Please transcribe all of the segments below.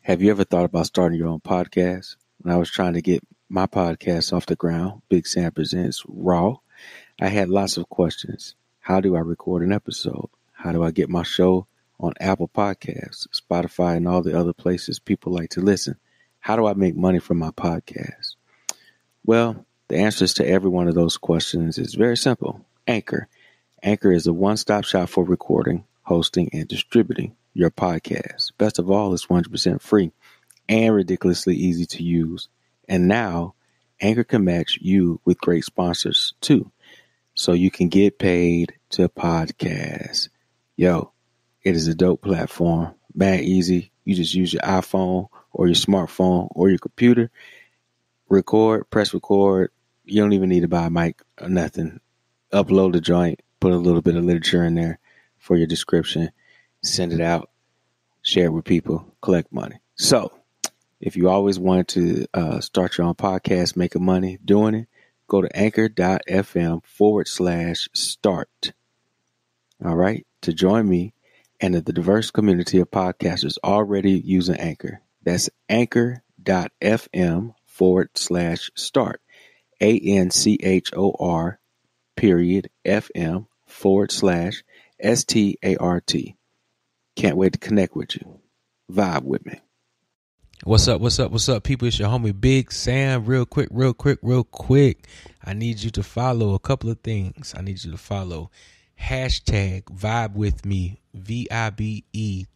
Have you ever thought about starting your own podcast? When I was trying to get my podcast off the ground, Big Sam Presents Raw, I had lots of questions. How do I record an episode? How do I get my show on Apple Podcasts, Spotify, and all the other places people like to listen? How do I make money from my podcast? Well, the answers to every one of those questions is very simple. Anchor. Anchor is a one-stop shop for recording, hosting, and distributing your podcast. Best of all, it's 100% free and ridiculously easy to use. And now, Anchor can match you with great sponsors too, so you can get paid to podcast. Yo, it is a dope platform. Mad easy. You just use your iPhone or your smartphone or your computer. Record, press record. You don't even need to buy a mic or nothing. Upload the joint, put a little bit of literature in there for your description, send it out, share it with people, collect money. So if you always wanted to start your own podcast, making money doing it, go to anchor.fm/start. All right. To join me and the diverse community of podcasters already using Anchor. That's anchor.fm/start. ANCHOR.FM/START. Can't wait to connect with you. Vibe with me. What's up, people? It's your homie Big Sam. Real quick. I need you to follow a couple of things. I need you to follow hashtag VibeWithMe, VIBEWITHME,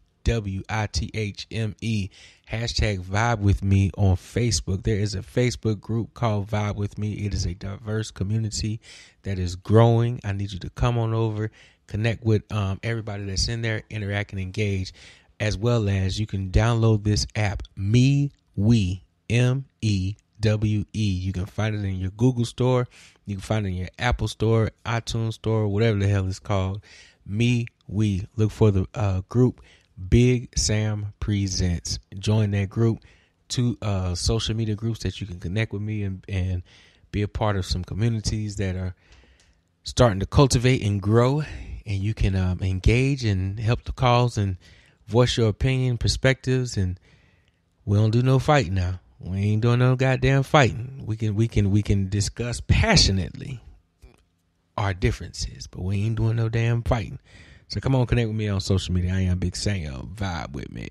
hashtag VibeWithMe on Facebook. There is a Facebook group called Vibe With Me. It is a diverse community that is growing. I need you to come on over, connect with everybody that's in there, interact and engage, as well as you can download this app, MEWE, MEWE. You can find it in your Google store. You can find it in your Apple store, iTunes store, whatever the hell it's called. MEWE. Look for the group Big Sam Presents. Join that group. Two social media groups that you can connect with me and be a part of some communities that are starting to cultivate and grow. And you can engage and help the cause and voice your opinion, perspectives, and we don't do no fighting now. We ain't doing no goddamn fighting. We can discuss passionately our differences, but we ain't doing no damn fighting. So come on, connect with me on social media. I am Big Sam. Vibe with me.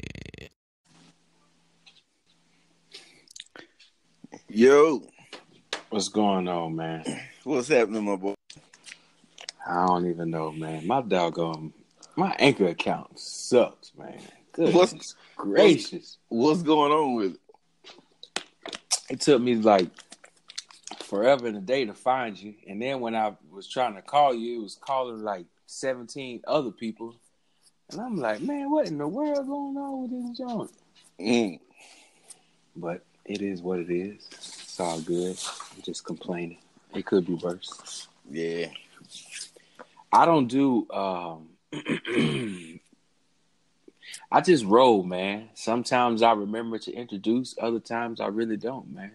Yo, What's going on, man? what's happening, my boy? I don't even know, man. My Anchor account sucks, man. Goodness gracious. What's going on with it? It took me like forever and a day to find you. And then when I was trying to call you, it was calling like 17 other people. And I'm like, man, what in the world going on with this joint? But it is what it is. It's all good. I'm just complaining. It could be worse. Yeah. I don't do I just roll, man. Sometimes I remember to introduce, other times I really don't, man.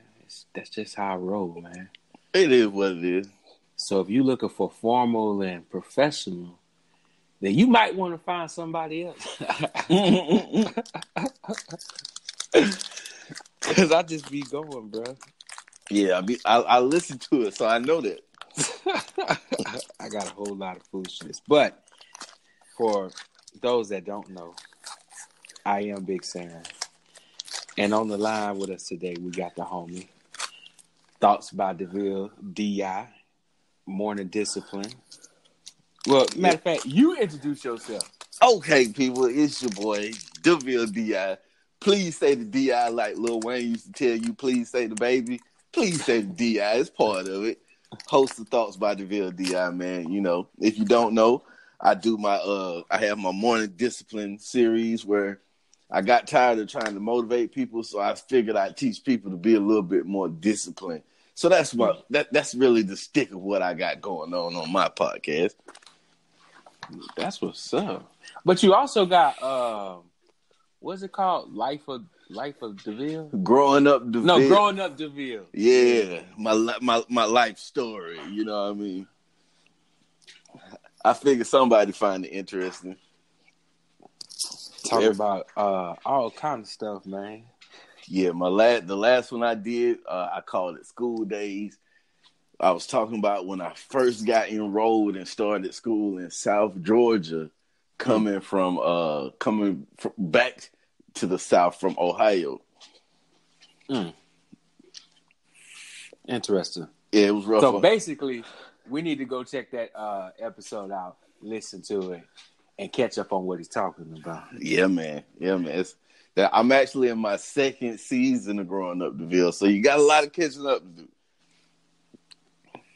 That's just how I roll, man. It is what it is. So if you're looking for formal and professional, then you might want to find somebody else. Because I just be going, bro. Yeah, I listen to it, so I know that. I got a whole lot of foolishness. But for those that don't know, I am Big Sam. And on the line with us today, we got the homie. Thoughts by DvilleDi. Morning Discipline. Well, matter of fact, you introduce yourself. Okay, people, it's your boy, DvilleDi. Please say the DI like Lil Wayne used to tell you, please say the baby. Please say the DI. It's part of it. Host of Thoughts by DvilleDi, man. You know, if you don't know, I do I have my Morning Discipline series where I got tired of trying to motivate people, so I figured I'd teach people to be a little bit more disciplined. So that's that's really the stick of what I got going on my podcast. That's what's up. But you also got what's it called? Life of DeVille? Growing Up DeVille. No, Growing Up DeVille. Yeah, my life story. You know what I mean? I figured somebody find it interesting. talking about all kind of stuff, man. Yeah, the last one I did, I called it School Days. I was talking about when I first got enrolled and started school in South Georgia, coming back to the South from Ohio. Interesting. Yeah, it was rough. So basically, we need to go check that episode out, listen to it, and catch up on what he's talking about. Yeah, man. I'm actually in my second season of Growing Up DeVille, so you got a lot of catching up to do.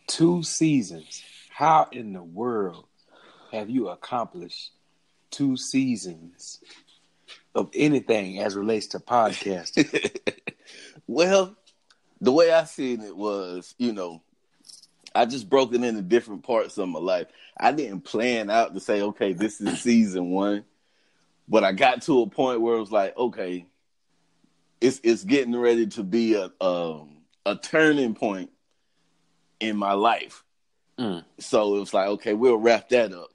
2 seasons. How in the world have you accomplished 2 seasons of anything as relates to podcasting? Well, the way I seen it was, I just broke it into different parts of my life. I didn't plan out to say, okay, this is season 1. But I got to a point where it was like, okay, it's getting ready to be a turning point in my life. So it was like, okay, we'll wrap that up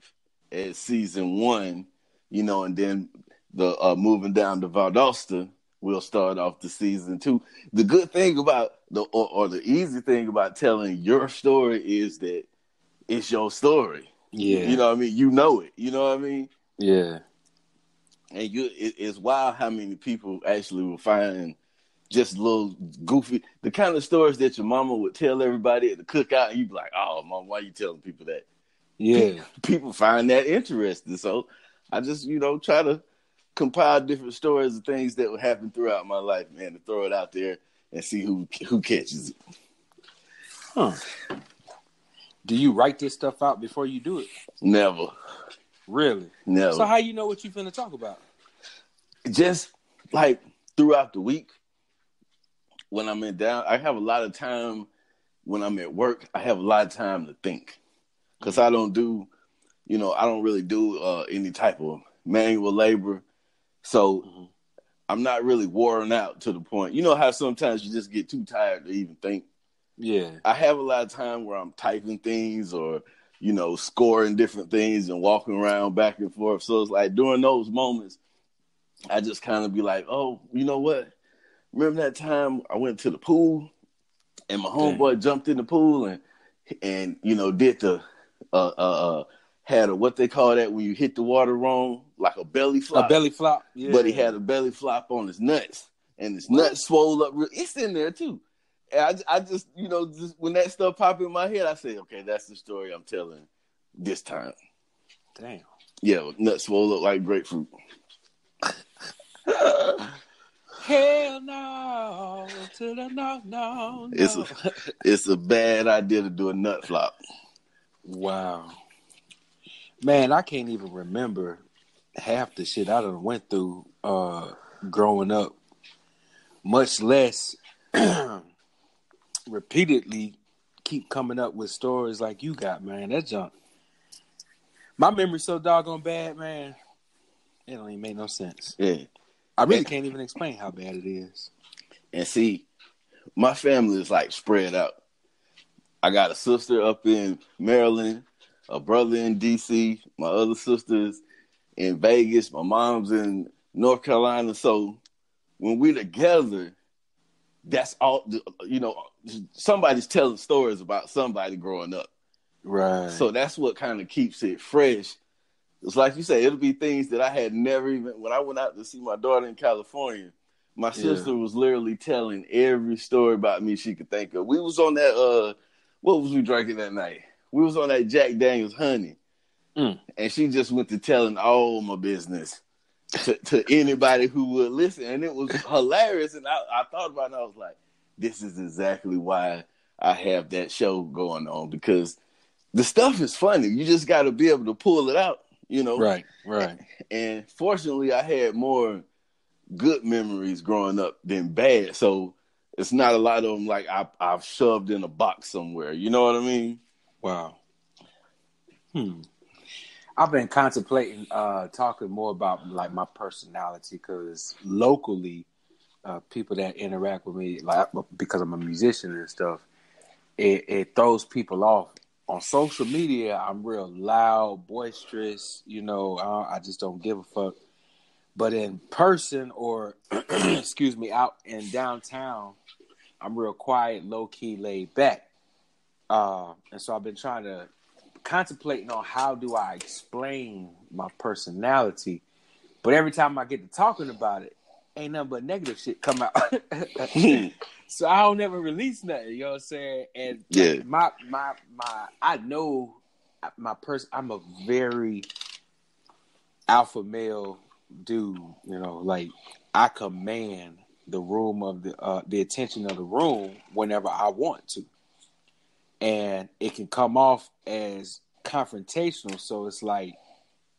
as season 1, and then the moving down to Valdosta, we'll start off the season 2. The good thing about the easy thing about telling your story is that it's your story. Yeah. You know what I mean? You know it. You know what I mean? Yeah. And it's wild how many people actually will find just little goofy, the kind of stories that your mama would tell everybody at the cookout, and you'd be like, oh, Mom, why are you telling people that? Yeah. People find that interesting. So I just, try to compile different stories of things that would happen throughout my life, man, to throw it out there and see who catches it. Huh. Do you write this stuff out before you do it? Never. Really? Never. So how you know what you're finna talk about? Just like throughout the week, when I'm I have a lot of time when I'm at work. I have a lot of time to think because I don't really do any type of manual labor. So I'm not really worn out to the point. You know how sometimes you just get too tired to even think? Yeah. I have a lot of time where I'm typing things or, scoring different things and walking around back and forth. So it's like during those moments, I just kind of be like, oh, you know what? Remember that time I went to the pool and my homeboy jumped in the pool and did the had a, what they call that when you hit the water wrong, like a belly flop. A belly flop, yeah. But he had a belly flop on his nuts, and his nuts swole up. It's in there too. And I just, just when that stuff popped in my head, I said, okay, that's the story I'm telling this time. Damn. Yeah, nuts swole up like grapefruit. Hell no to the no. It's a bad idea to do a nut flop. Wow. Man, I can't even remember half the shit I done went through growing up, much less repeatedly keep coming up with stories like you got, man. That junk. My memory's so doggone bad, man. It don't even make no sense. Yeah. I really can't even explain how bad it is. And see, my family is like spread out. I got a sister up in Maryland, a brother in D.C., my other sister's in Vegas, my mom's in North Carolina. So when we're together, that's all, somebody's telling stories about somebody growing up. Right. So that's what kind of keeps it fresh. It's like you say, it'll be things that I had never even, when I went out to see my daughter in California, my sister was literally telling every story about me she could think of. We was on that, what was we drinking that night? We was on that Jack Daniel's honey. And she just went to telling all my business to anybody who would listen. And it was hilarious. And I thought about it and I was like, this is exactly why I have that show going on, because the stuff is funny. You just got to be able to pull it out, Right. And fortunately, I had more good memories growing up than bad. So it's not a lot of them like I've shoved in a box somewhere. You know what I mean? Wow. I've been contemplating talking more about like my personality, because locally, people that interact with me, like because I'm a musician and stuff, it throws people off. On social media, I'm real loud, boisterous. I just don't give a fuck. But in person or, excuse me, out in downtown, I'm real quiet, low key, laid back. And so I've been trying to contemplating on how do I explain my personality. But every time I get to talking about it, ain't nothing but negative shit come out. So I don't ever release nothing. You know what I'm saying? And like, I know my person. I'm a very alpha male dude. You know, like I command the room of the attention of the room whenever I want to, and it can come off as confrontational. So it's like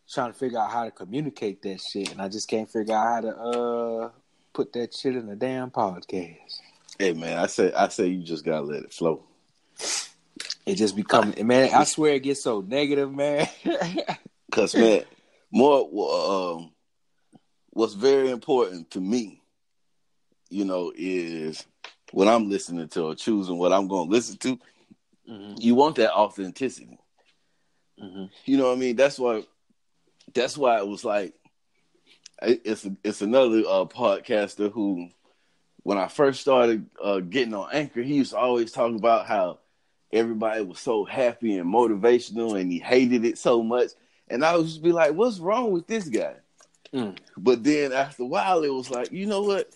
trying to figure out how to communicate that shit, and I just can't figure out how to put that shit in a damn podcast. Hey man, I say you just gotta let it flow. It just becomes, man. I swear it gets so negative, man. Cause man, more what's very important to me, you know, is what I'm listening to or choosing what I'm going to listen to. Mm-hmm. You want that authenticity. Mm-hmm. You know what I mean? That's why it was like it's another podcaster who, when I first started getting on Anchor, he used to always talk about how everybody was so happy and motivational and he hated it so much. And I would just be like, what's wrong with this guy? Mm. But then after a while, it was like, you know what?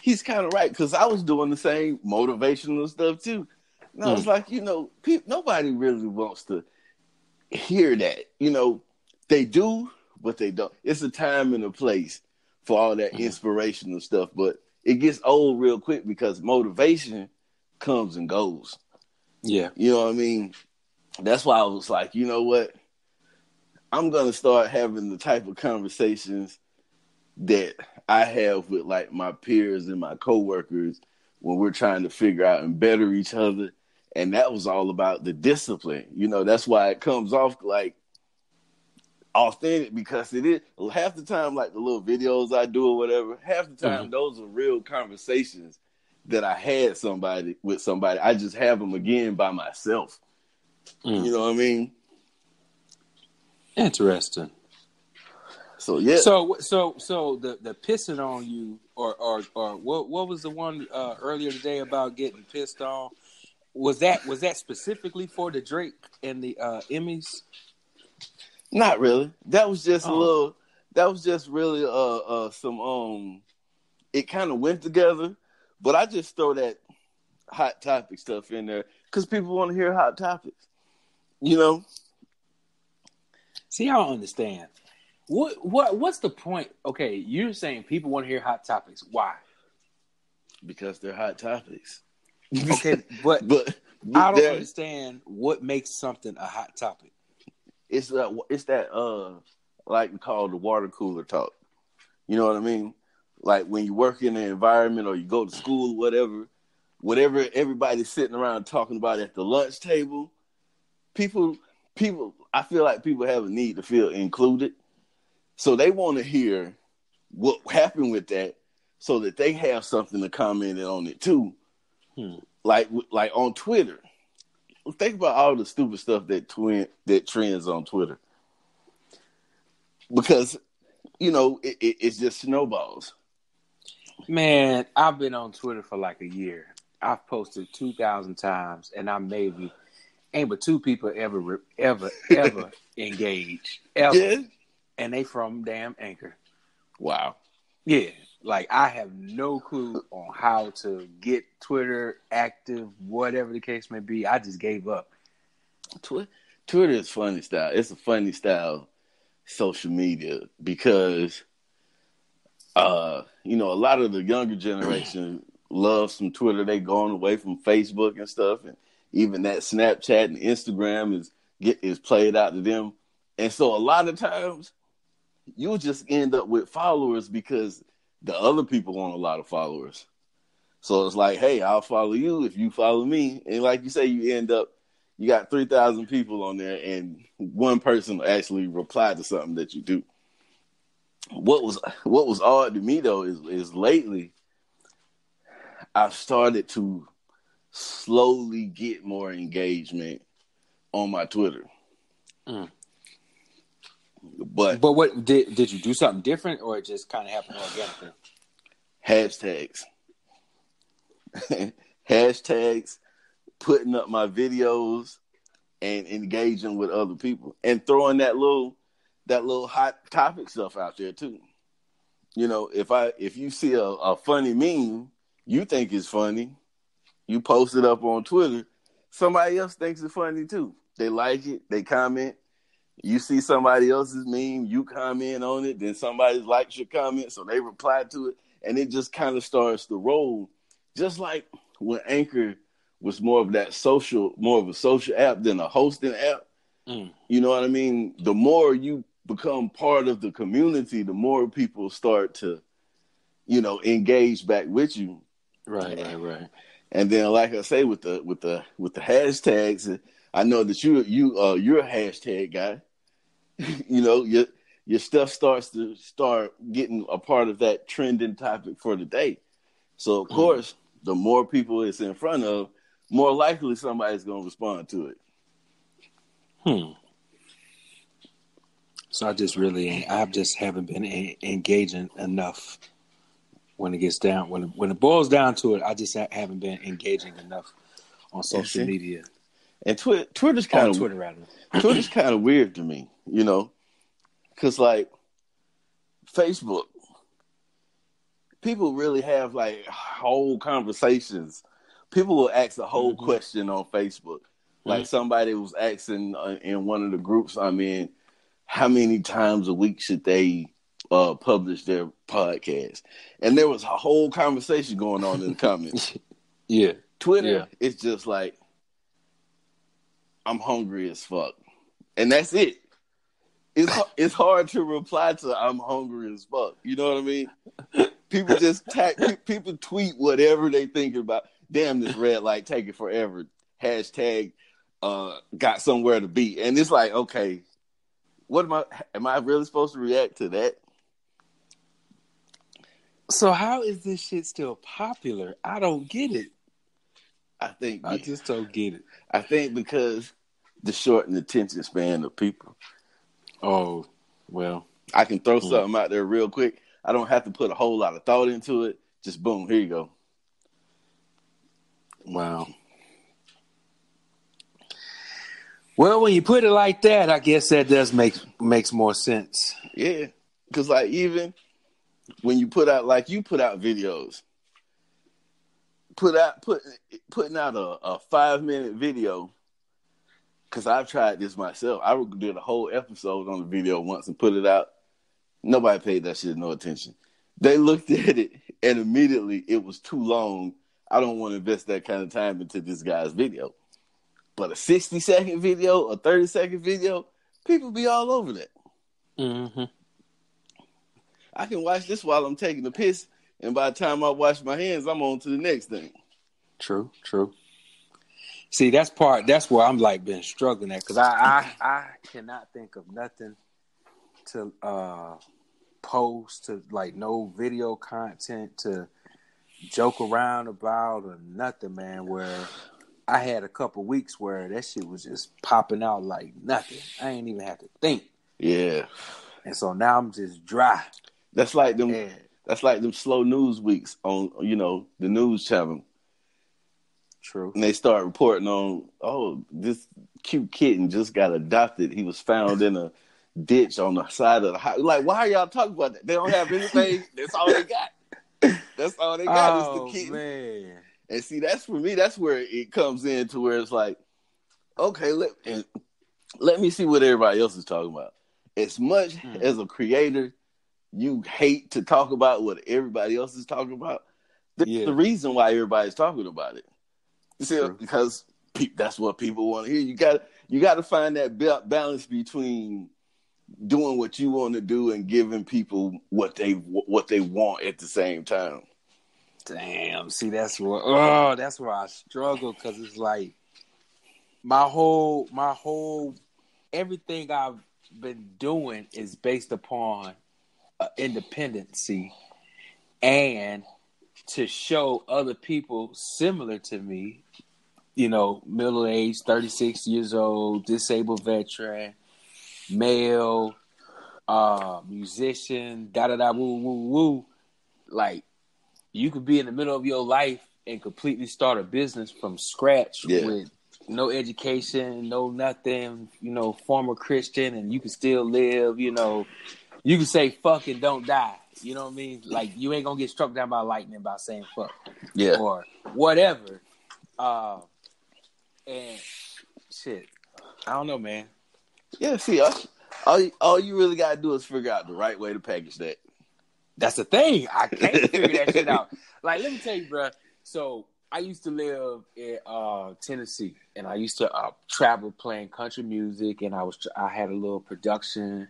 He's kind of right. Because I was doing the same motivational stuff too. And I was like, you know, nobody really wants to hear that. You know, they do, but they don't. It's a time and a place for all that inspirational stuff. But it gets old real quick because motivation comes and goes. Yeah. You know what I mean? That's why I was like, you know what? I'm going to start having the type of conversations that I have with like my peers and my coworkers when we're trying to figure out and better each other. And that was all about the discipline. You know, that's why it comes off like authentic, because it is half the time, like the little videos I do or whatever, half the time those are real conversations that I had with somebody. I just have them again by myself. You know what I mean? Interesting. So yeah. So the pissing on you or what was the one earlier today about getting pissed on? Was that specifically for the Drake and the Emmys? Not really. That was just a little. That was just really some It kind of went together, but I just throw that hot topic stuff in there because people want to hear hot topics. You know. See, I don't understand. What's the point? Okay, you're saying people want to hear hot topics. Why? Because they're hot topics. Okay, but I don't understand what makes something a hot topic. It's that like called the water cooler talk. You know what I mean? Like when you work in an environment or you go to school, whatever everybody's sitting around talking about at the lunch table, people, I feel like people have a need to feel included. So they want to hear what happened with that so that they have something to comment on it too. Like on Twitter. Think about all the stupid stuff that trends on Twitter. Because, you know, it's just snowballs. Man, I've been on Twitter for like a year. I've posted 2,000 times, and I maybe ain't but 2 people ever engaged. Ever. Yeah. And they from damn Anchor. Wow. Yeah. Like, I have no clue on how to get Twitter active, whatever the case may be. I just gave up. Twitter is funny style. It's a funny style social media because, you know, a lot of the younger generation loves some Twitter. They going away from Facebook and stuff. And even that Snapchat and Instagram is played out to them. And so a lot of times you'll just end up with followers because the other people want a lot of followers. So it's like, hey, I'll follow you if you follow me. And like you say, you got 3,000 people on there and one person actually replied to something that you do. What was odd to me though is lately I've started to slowly get more engagement on my Twitter. But what did you do something different, or it just kind of happened organically? hashtags, hashtags, putting up my videos and engaging with other people and throwing that little hot topic stuff out there too. You know, if you see a funny meme, you think it's funny, you post it up on Twitter, somebody else thinks it's funny too. They like it, they comment. You see somebody else's meme, you comment on it, then somebody likes your comment, so they reply to it, and it just kind of starts to roll. Just like when Anchor was more of a social app than a hosting app. You know what I mean? The more you become part of the community, the more people start to, engage back with you. Right. And then, like I say, with the hashtags, I know that you're a hashtag guy. Your stuff starts to getting a part of that trending topic for the day. So of course, the more people it's in front of, more likely somebody's going to respond to it. So I just haven't been engaging enough. When it gets down, when it boils down to it, I just haven't been engaging enough on social media. And Twitter's kind of weird to me, because like Facebook, people really have like whole conversations. People will ask a whole question on Facebook. Like somebody was asking in one of the groups I'm in, how many times a week should they publish their podcast? And there was a whole conversation going on in the comments. Yeah. Twitter, it's just like, I'm hungry as fuck. And that's it. It's hard to reply to I'm hungry as fuck. You know what I mean? People just people tweet whatever they think about. Damn, this red light taking forever. Hashtag got somewhere to be. And it's like, okay, am I really supposed to react to that? So how is this shit still popular? I don't get it. I just don't get it. I think because the shortened attention span of people. Oh, well. I can throw something out there real quick. I don't have to put a whole lot of thought into it. Just boom, here you go. Wow. Well, when you put it like that, I guess that does makes more sense. Yeah, because like even when you put out videos, putting out a 5-minute video. Because I've tried this myself. I did a whole episode on the video once and put it out. Nobody paid that shit no attention. They looked at it and immediately it was too long. I don't want to invest that kind of time into this guy's video. But a 60-second video, a 30-second video, people be all over that. Mm-hmm. I can watch this while I'm taking a piss, and by the time I wash my hands, I'm on to the next thing. True. See, that's where I'm like been struggling at, because I cannot think of nothing to post, to like no video content to joke around about or nothing, man, where I had a couple weeks where that shit was just popping out like nothing. I ain't even have to think. Yeah. And so now I'm just dry. That's like them slow news weeks on, the news channel. True. And they start reporting on, this cute kitten just got adopted. He was found in a ditch on the side of the house. Like, why are y'all talking about that? They don't have anything. That's all they got. That's all they got is the kitten. Man. And see, that's for me. That's where it comes in to where it's like, okay, let me see what everybody else is talking about. As much as a creator, you hate to talk about what everybody else is talking about. There's the reason why everybody's talking about it. You see, because that's what people want to hear. You got to find that balance between doing what you want to do and giving people what they want at the same time. Damn. See, that's where I struggle, because it's like my whole everything I've been doing is based upon independency and to show other people similar to me, middle-aged, 36 years old, disabled veteran, male, musician, da da da, woo woo woo. Like, you could be in the middle of your life and completely start a business from scratch with no education, no nothing, former Christian, and you can still live, you can say fuck and don't die. You know what I mean? Like, you ain't gonna get struck down by lightning by saying fuck. Yeah. Or whatever. And shit. I don't know, man. Yeah, see, all you really gotta do is figure out the right way to package that. That's the thing. I can't figure that shit out. Like, let me tell you, bro. So I used to live in Tennessee, and I used to travel playing country music, and I had a little production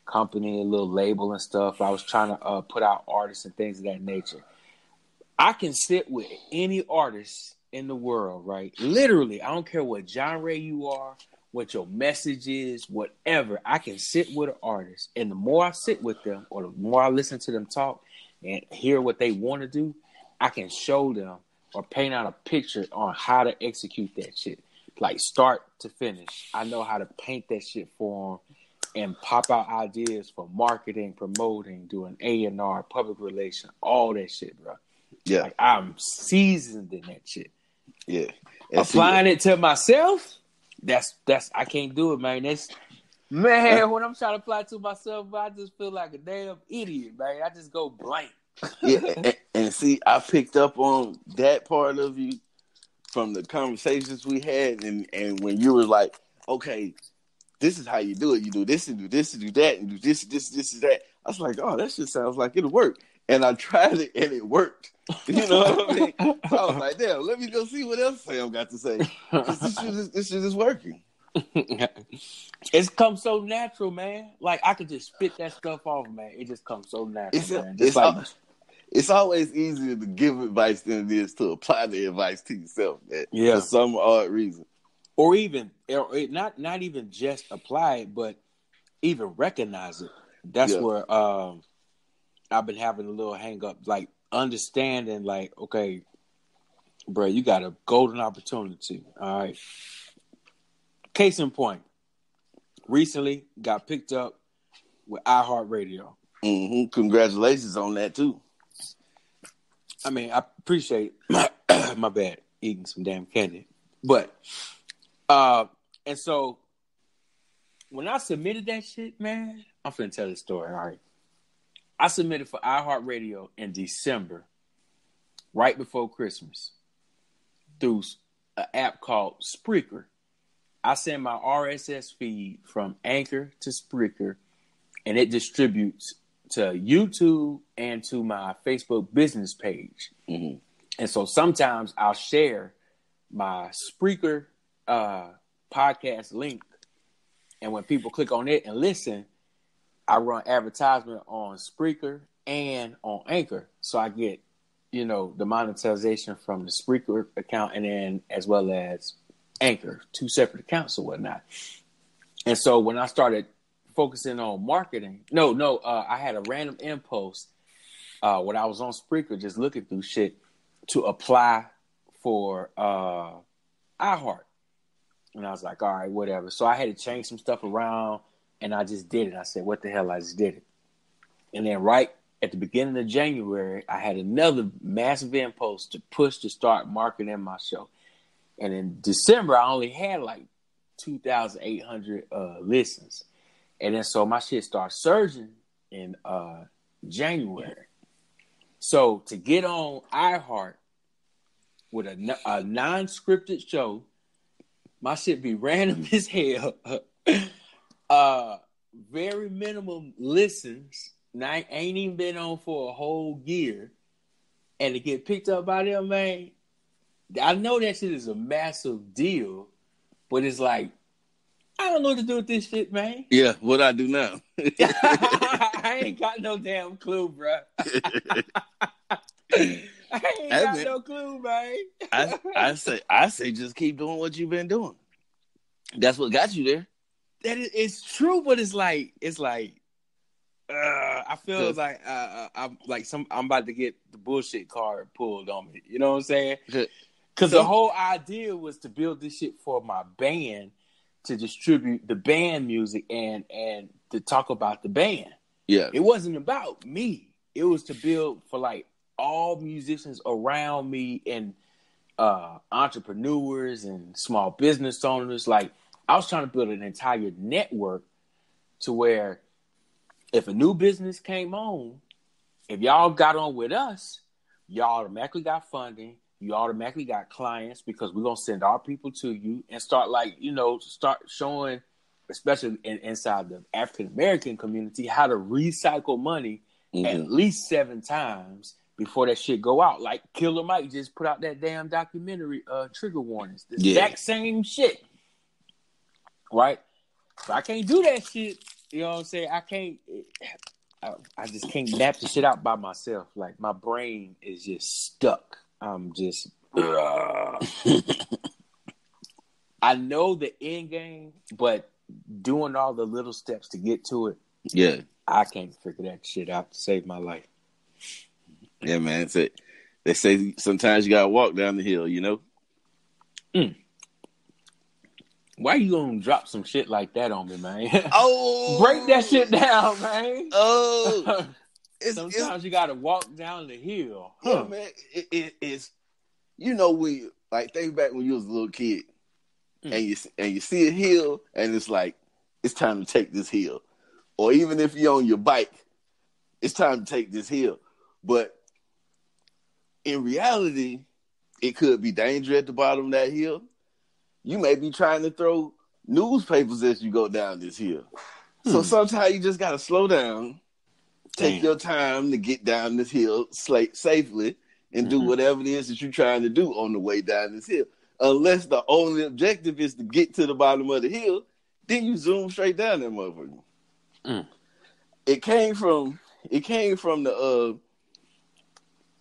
company, a little label and stuff. I was trying to put out artists and things of that nature. I can sit with any artist in the world, right? Literally, I don't care what genre you are, what your message is, whatever. I can sit with an artist, and the more I sit with them, or the more I listen to them talk and hear what they want to do, I can show them or paint out a picture on how to execute that shit, like start to finish. I know how to paint that shit for them and pop out ideas for marketing, promoting, doing A&R, public relations, all that shit, bro. Yeah, like, I'm seasoned in that shit. Yeah, and applying it to myself. That's I can't do it, man. When I'm trying to apply it to myself, I just feel like a damn idiot, man. I just go blank. Yeah, and see, I picked up on that part of you from the conversations we had, and when you were like, okay, this is how you do it. You do this and do this and do that and do this and that. I was like, oh, that shit sounds like it'll work. And I tried it and it worked. You know what I mean? So I was like, damn, let me go see what else Sam got to say. This shit is working. It's come so natural, man. Like, I could just spit that stuff off, man. It just comes so natural, man. It's always easier to give advice than it is to apply the advice to yourself, man, for some odd reason. Or even, not even just apply it, but even recognize it. That's where I've been having a little hang up, like understanding, like, okay, bro, you got a golden opportunity. All right. Case in point, recently got picked up with iHeartRadio. Mm-hmm. Congratulations on that too. I mean, I appreciate my bad eating some damn candy, but and so when I submitted that shit, man, I'm finna tell this story. All right. I submitted for iHeartRadio in December, right before Christmas, through an app called Spreaker. I send my RSS feed from Anchor to Spreaker, and it distributes to YouTube and to my Facebook business page. Mm-hmm. And so sometimes I'll share my Spreaker podcast link, and when people click on it and listen, I run advertisement on Spreaker and on Anchor. So I get, the monetization from the Spreaker account and then as well as Anchor, 2 separate accounts or whatnot. And so when I started focusing on marketing, I had a random impulse when I was on Spreaker just looking through shit to apply for iHeart. And I was like, all right, whatever. So I had to change some stuff around. And I just did it. I said, what the hell? I just did it. And then right at the beginning of January, I had another massive impulse to push to start marketing my show. And in December, I only had like 2,800 listens. And then so my shit started surging in January. So to get on iHeart with a non-scripted show, my shit be random as hell. Very minimum listens. Now, I ain't even been on for a whole year, and to get picked up by them, man, I know that shit is a massive deal, but it's like, I don't know what to do with this shit, man. Yeah, what I do now? I ain't got no damn clue, bro. I ain't got no clue, man. I say just keep doing what you've been doing. That's what got you there. It's true, but it's like I feel like I'm about to get the bullshit card pulled on me. You know what I'm saying? Because the whole idea was to build this shit for my band, to distribute the band music and to talk about the band. Yeah. It wasn't about me. It was to build for like all musicians around me and entrepreneurs and small business owners. Like I was trying to build an entire network to where if a new business came on, if y'all got on with us, y'all automatically got funding. You automatically got clients because we're going to send our people to you and start start showing, especially inside the African-American community, how to recycle money at least 7 times before that shit go out. Like Killer Mike just put out that damn documentary, Trigger Warnings. The exact same shit. Right? So I can't do that shit. You know what I'm saying? I just can't nap the shit out by myself. Like my brain is just stuck. I'm just I know the end game, but doing all the little steps to get to it, I can't figure that shit out to save my life. Yeah, man. They say sometimes you gotta walk down the hill, you know? Why you gonna drop some shit like that on me, man? Oh, break that shit down, man. Oh, sometimes you gotta walk down the hill. Yeah, man. It's we like think back when you was a little kid, and you see a hill, and it's like it's time to take this hill, or even if you're on your bike, it's time to take this hill. But in reality, it could be danger at the bottom of that hill. You may be trying to throw newspapers as you go down this hill. So sometimes you just got to slow down, take your time to get down this hill safely, and do whatever it is that you're trying to do on the way down this hill. Unless the only objective is to get to the bottom of the hill, then you zoom straight down that motherfucker. It came from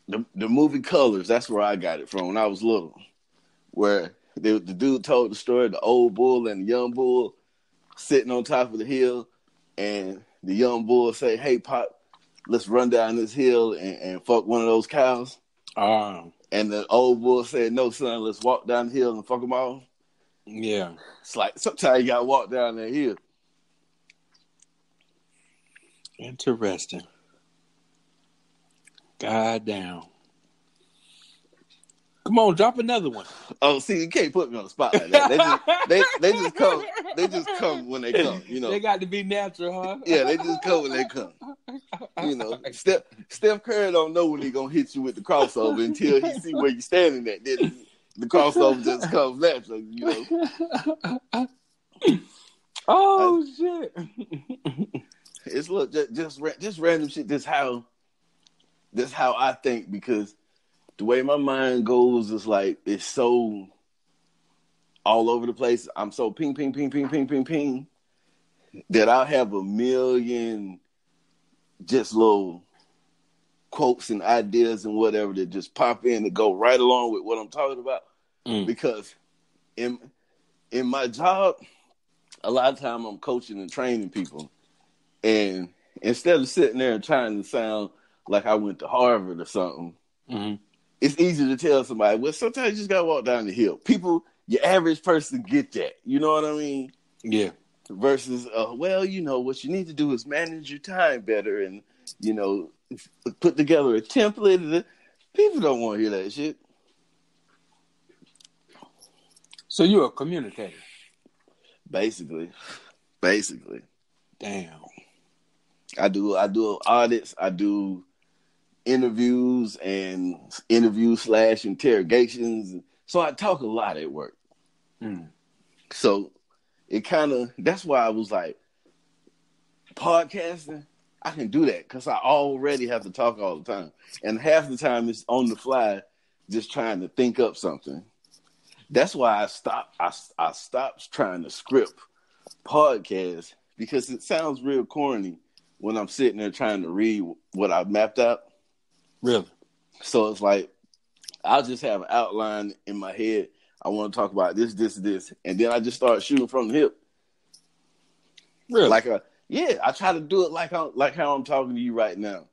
the movie Colors. That's where I got it from when I was little, where the dude told the story, the old bull and the young bull sitting on top of the hill, and the young bull say, "Hey, Pop, let's run down this hill and fuck one of those cows." And the old bull said, "No, son, let's walk down the hill and fuck them all." Yeah. It's like sometimes you got to walk down that hill. Interesting. Goddamn. Come on, drop another one. Oh, see, you can't put me on the spot like that. They just come when they come, you know. They got to be natural, huh? Yeah, they just come when they come. You know, Steph Curry don't know when he gonna hit you with the crossover until he see where you standing at. Then the crossover just comes natural, you know. Shit. It's just random shit. That's how I think, because the way my mind goes is like it's so all over the place. I'm so ping, ping, ping, ping, ping, ping, ping that I'll have a million just little quotes and ideas and whatever that just pop in and go right along with what I'm talking about. Because in my job, a lot of time I'm coaching and training people, and instead of sitting there and trying to sound like I went to Harvard or something, it's easy to tell somebody, well, sometimes you just gotta walk down the hill. People, your average person get that. You know what I mean? Yeah. Versus, well, you know, what you need to do is manage your time better and, you know, put together a template. People don't want to hear that shit. So you're a communicator? Basically. Damn. I do audits. I do interviews and interview/interrogations. So I talk a lot at work. So it kind of, that's why I was like, podcasting, I can do that because I already have to talk all the time. And half the time it's on the fly, just trying to think up something. That's why I stopped trying to script podcasts, because it sounds real corny when I'm sitting there trying to read what I've mapped out. Really? So it's like, I'll just have an outline in my head. I want to talk about this, and then I just start shooting from the hip. Really? I try to do it like how I'm talking to you right now.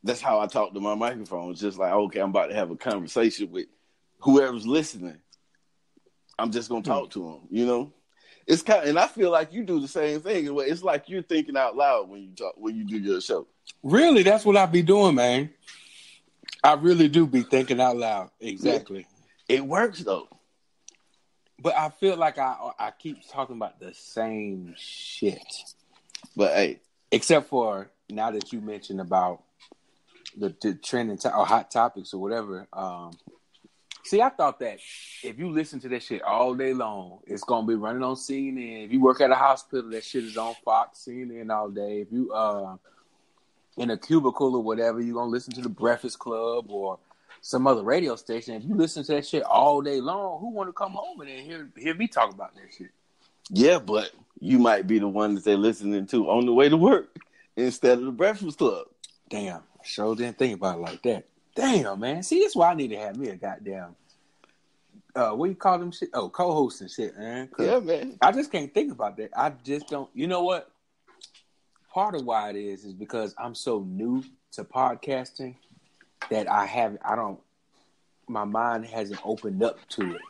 That's how I talk to my microphone. It's just like, okay, I'm about to have a conversation with whoever's listening. I'm just gonna talk to them, you know. It's kind of, and I feel like you do the same thing. It's like you're thinking out loud when you do your show. Really, that's what I be doing, man. I really do be thinking out loud. Exactly. It works though. But I feel like I keep talking about the same shit. But hey, except for now that you mentioned about the trending or hot topics or whatever. See, I thought that if you listen to that shit all day long, it's gonna be running on CNN. If you work at a hospital, that shit is on Fox, CNN all day. If you in a cubicle or whatever, you're gonna listen to the Breakfast Club or some other radio station. If you listen to that shit all day long, who want to come home and then hear me talk about that shit? Yeah, but you might be the one that they're listening to on the way to work instead of the Breakfast Club. Damn, I sure didn't think about it like that. Damn, man. See, that's why I need to have me a goddamn, what you call them shit? Oh, co-host and shit, man. Yeah, man. I just can't think about that. I just don't. You know what? Part of why it is because I'm so new to podcasting that my mind hasn't opened up to it.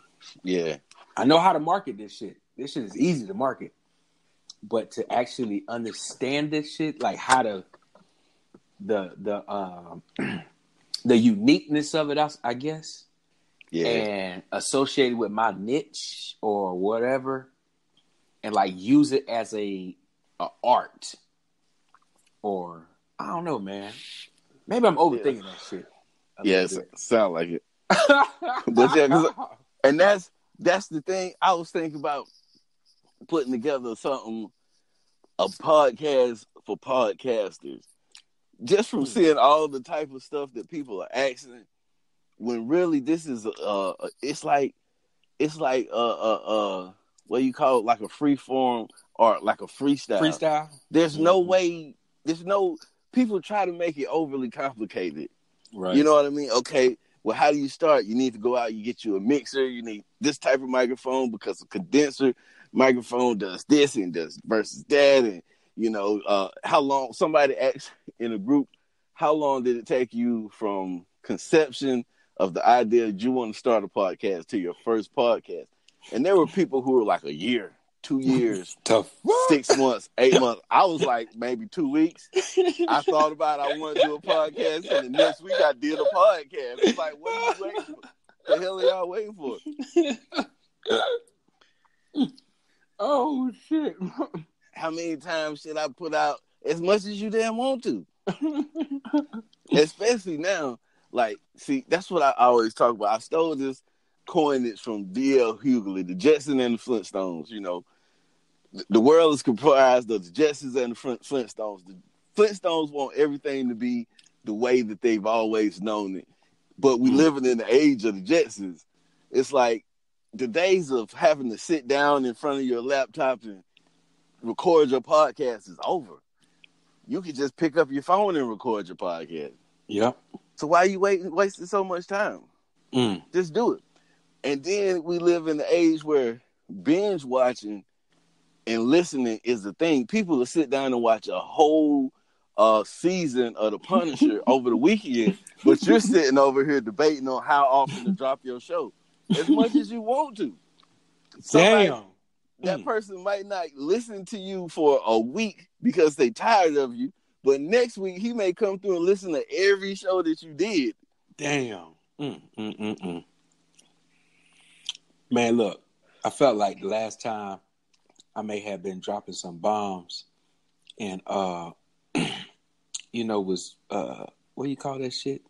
Yeah. I know how to market this shit. This shit is easy to market. But to actually understand this shit, like how to, the uniqueness of it, I guess. Yeah. And associated with my niche or whatever, and like use it as a art, or I don't know, man. Maybe I'm overthinking that shit. Yes, sound like it. But yeah, and that's the thing. I was thinking about putting together a podcast for podcasters, just from seeing all the type of stuff that people are asking. When really this is it's like what do you call it, like a free form or like a freestyle. There's no way. There's no, people try to make it overly complicated. Right. You know what I mean? Okay, well, how do you start? You need to go out, you get you a mixer, you need this type of microphone because a condenser microphone does this and does versus that. And, you know, how long, somebody asked in a group, how long did it take you from conception of the idea that you want to start a podcast to your first podcast? And there were people who were like a year, 2 years, tough, 6 months, 8 months. I was like maybe 2 weeks. I thought about it. I want to do a podcast, and the next week I did a podcast. It's like, what are you waiting for? The hell are y'all waiting for? Oh shit! How many times should I put out? As much as you damn want to. Especially now, like, see, that's what I always talk about. I stole this coinage from D.L. Hughley, the Jetsons and the Flintstones. You know, the world is comprised of the Jetsons and the Flintstones. The Flintstones want everything to be the way that they've always known it. But we living in the age of the Jetsons. It's like the days of having to sit down in front of your laptop and record your podcast is over. You can just pick up your phone and record your podcast. Yep. So why are you wasting so much time? Just do it. And then we live in the age where binge watching and listening is the thing. People will sit down and watch a whole season of The Punisher over the weekend, but you're sitting over here debating on how often to drop your show as much as you want to. Damn. That person might not listen to you for a week because they tired of you, but next week he may come through and listen to every show that you did. Damn. Man, look, I felt like the last time I may have been dropping some bombs and, you know, was, what do you call that shit?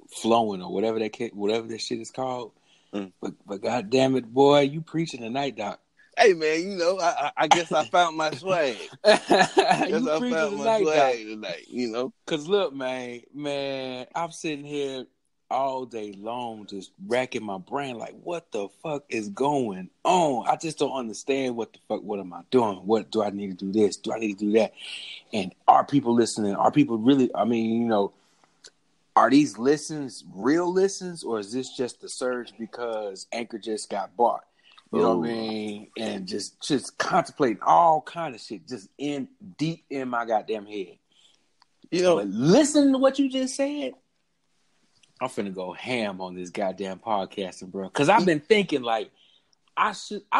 Flowing or whatever that shit is called. But God damn it, boy, you preaching tonight, Doc. Hey, man, you know, I guess I found my swag. You preaching tonight, Doc. You know? Because look, man, I'm sitting here all day long just racking my brain like, what the fuck is going on? I just don't understand what am I doing? What do I need to do this? Do I need to do that? And are people listening? Are people really, I mean, you know, are these listens real listens, or is this just the surge because Anchor just got bought? You know what I mean? And just contemplating all kind of shit just deep in my goddamn head. You know, but listen to what you just said. I'm finna go ham on this goddamn podcasting, bro. Because I've been thinking, like, I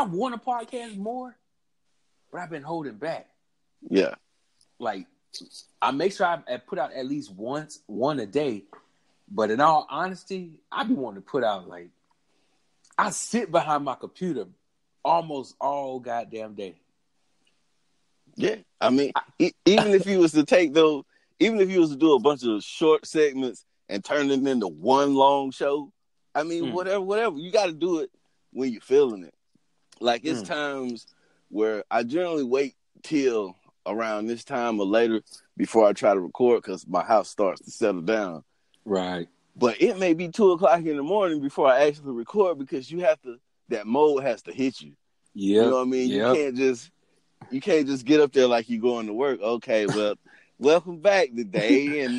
want to podcast more, but I've been holding back. Yeah. Like, I make sure I put out at least one a day. But in all honesty, I be wanting to put out, like, I sit behind my computer almost all goddamn day. Yeah. I mean, even if you was to take those, even if you was to do a bunch of short segments and turn it into one long show, I mean, whatever. You got to do it when you're feeling it. Like, it's times where I generally wait till around this time or later before I try to record because my house starts to settle down. Right. But it may be 2:00 in the morning before I actually record because that mode has to hit you. Yeah. You know what I mean? Yep. You can't just get up there like you're going to work. Okay, well, welcome back today. And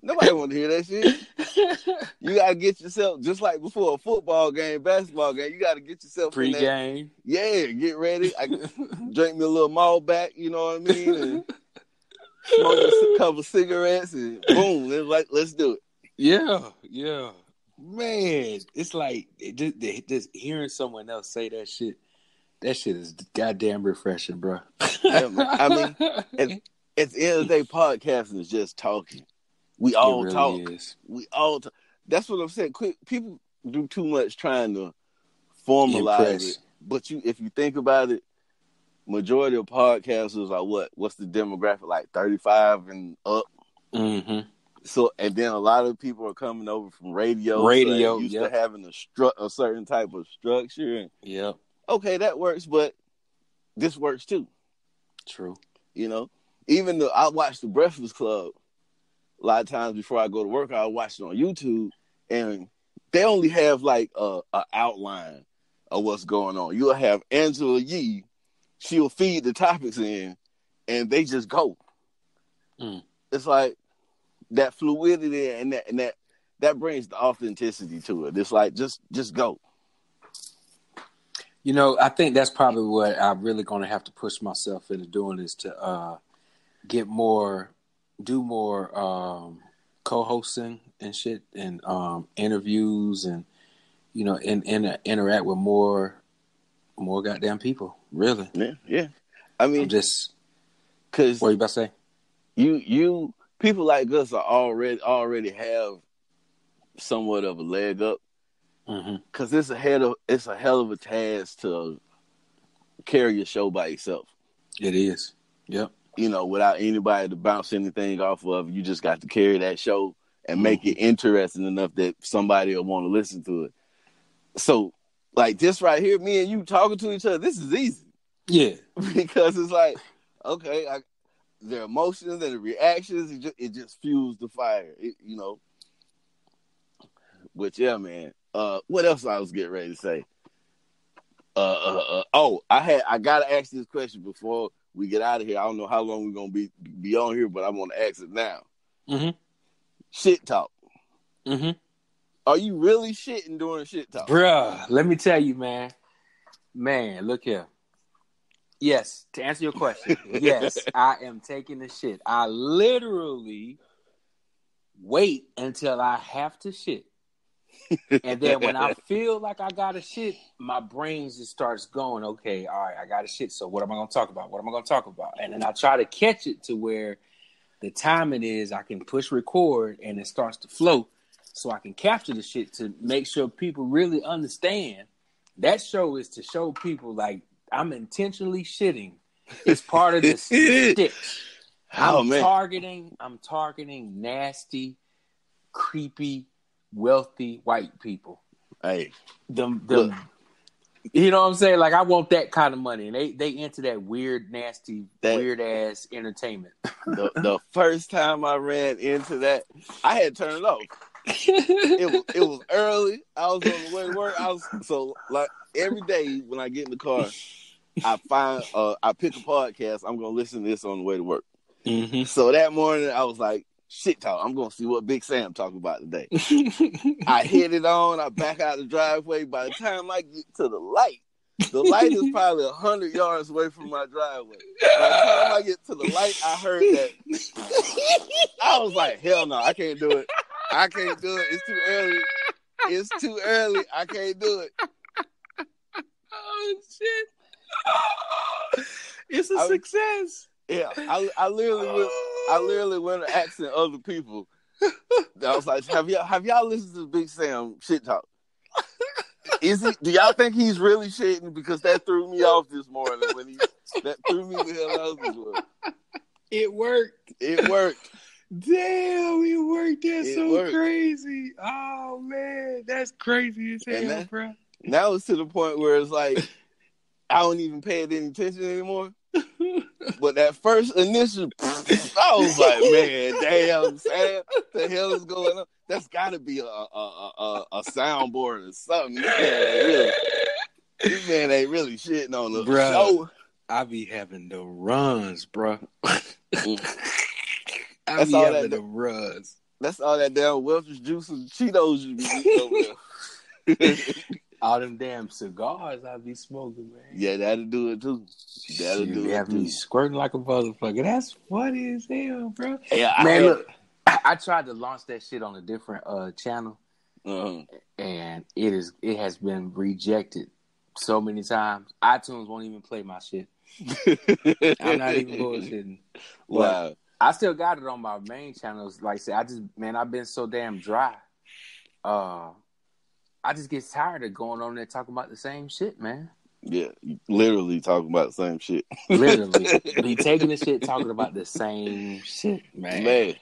nobody want to hear that shit. You got to get yourself, just like before a football game, basketball game, you got to get yourself pre-game. Yeah, get ready. I drink me a little Malbec, you know what I mean? And smoke a couple cigarettes and boom, let's do it. Yeah. Man, it's like just hearing someone else say that shit is goddamn refreshing, bro. Yeah, man. I mean, at the end of the day, podcasting is just talking. We all talk. We all talk. That's what I'm saying. People do too much trying to formalize it. But if you think about it, majority of podcasters are what's the demographic, like 35 and up? Mm-hmm. So, and then a lot of people are coming over from radio. So used to having a certain type of structure. And, okay, that works, but this works too. True. You know, even though I watch The Breakfast Club a lot of times before I go to work, I watch it on YouTube, and they only have like a outline of what's going on. You'll have Angela Yee. She'll feed the topics in, and they just go. It's like that fluidity and that brings the authenticity to it. It's like just go. You know, I think that's probably what I'm really going to have to push myself into doing is to do more co-hosting and shit and interviews and, you know, and interact with more goddamn people. Really. Yeah. I mean, just because what are you about to say? You people like us are already have somewhat of a leg up. Because it's a hell of a task to carry your show by yourself. It is. Yep. You know, without anybody to bounce anything off of, you just got to carry that show and make it interesting enough that somebody will want to listen to it. So, like this right here, me and you talking to each other, this is easy. Yeah. Because it's like, okay, their emotions and the reactions, it just fuels the fire, you know. But yeah, man. What else I was getting ready to say? I gotta ask this question before we get out of here. I don't know how long we're gonna be on here, but I want to ask it now. Shit talk. Are you really shitting during shit talk? Bruh, let me tell you, man. Man, look here. Yes, to answer your question, yes, I am taking the shit. I literally wait until I have to shit. And then when I feel like I got to shit, my brain just starts going, okay, all right, I got to shit. So what am I going to talk about? What am I going to talk about? And then I try to catch it to where the timing is I can push record and it starts to flow so I can capture the shit to make sure people really understand. That show is to show people like I'm intentionally shitting. It's part of the stitch. I'm targeting nasty, creepy, wealthy white people. Hey, them you know what I'm saying? Like I want that kind of money, and they into that weird, nasty, weird ass entertainment. The first time I ran into that, I had to turn it off. It was early. I was on the way to work. So like every day when I get in the car, I pick a podcast. I'm gonna listen to this on the way to work. So that morning I was like, shit talk. I'm gonna see what Big Sam talking about today. I hit it on. I back out the driveway. By the time I get to the light is probably 100 yards away from my driveway. By the time I get to the light, I heard that. I was like, hell no, I can't do it. It's too early. I can't do it. shit. It's a success. Yeah, I literally went asking other people. I was like, have y'all listened to Big Sam shit talk? Do y'all think he's really shitting? Because that threw me off this morning that threw me the hell out this morning. It worked. Damn, it worked. That's crazy. Oh man, that's crazy as hell, bro. Now it's to the point where it's like I don't even pay it any attention anymore. But that first initial, I was like, man, damn, Sam, what the hell is going on? That's got to be a soundboard or something. This man ain't really shitting on the show. I be having the runs, bro. That's all that runs. That's all that damn Welch's juice and Cheetos you be eating over there. All them damn cigars I be smoking, man. Yeah, that'll do it too. Have me squirting like a motherfucker. That's funny as hell, bro. Yeah, man, look, I tried to launch that shit on a different channel, and it has been rejected so many times. iTunes won't even play my shit. I'm not even bullshitting. Wow. I still got it on my main channels. Like I said, I've been so damn dry. I just get tired of going on there talking about the same shit, man. Yeah, literally talking about the same shit. Literally. Be taking the shit, talking about the same shit, man.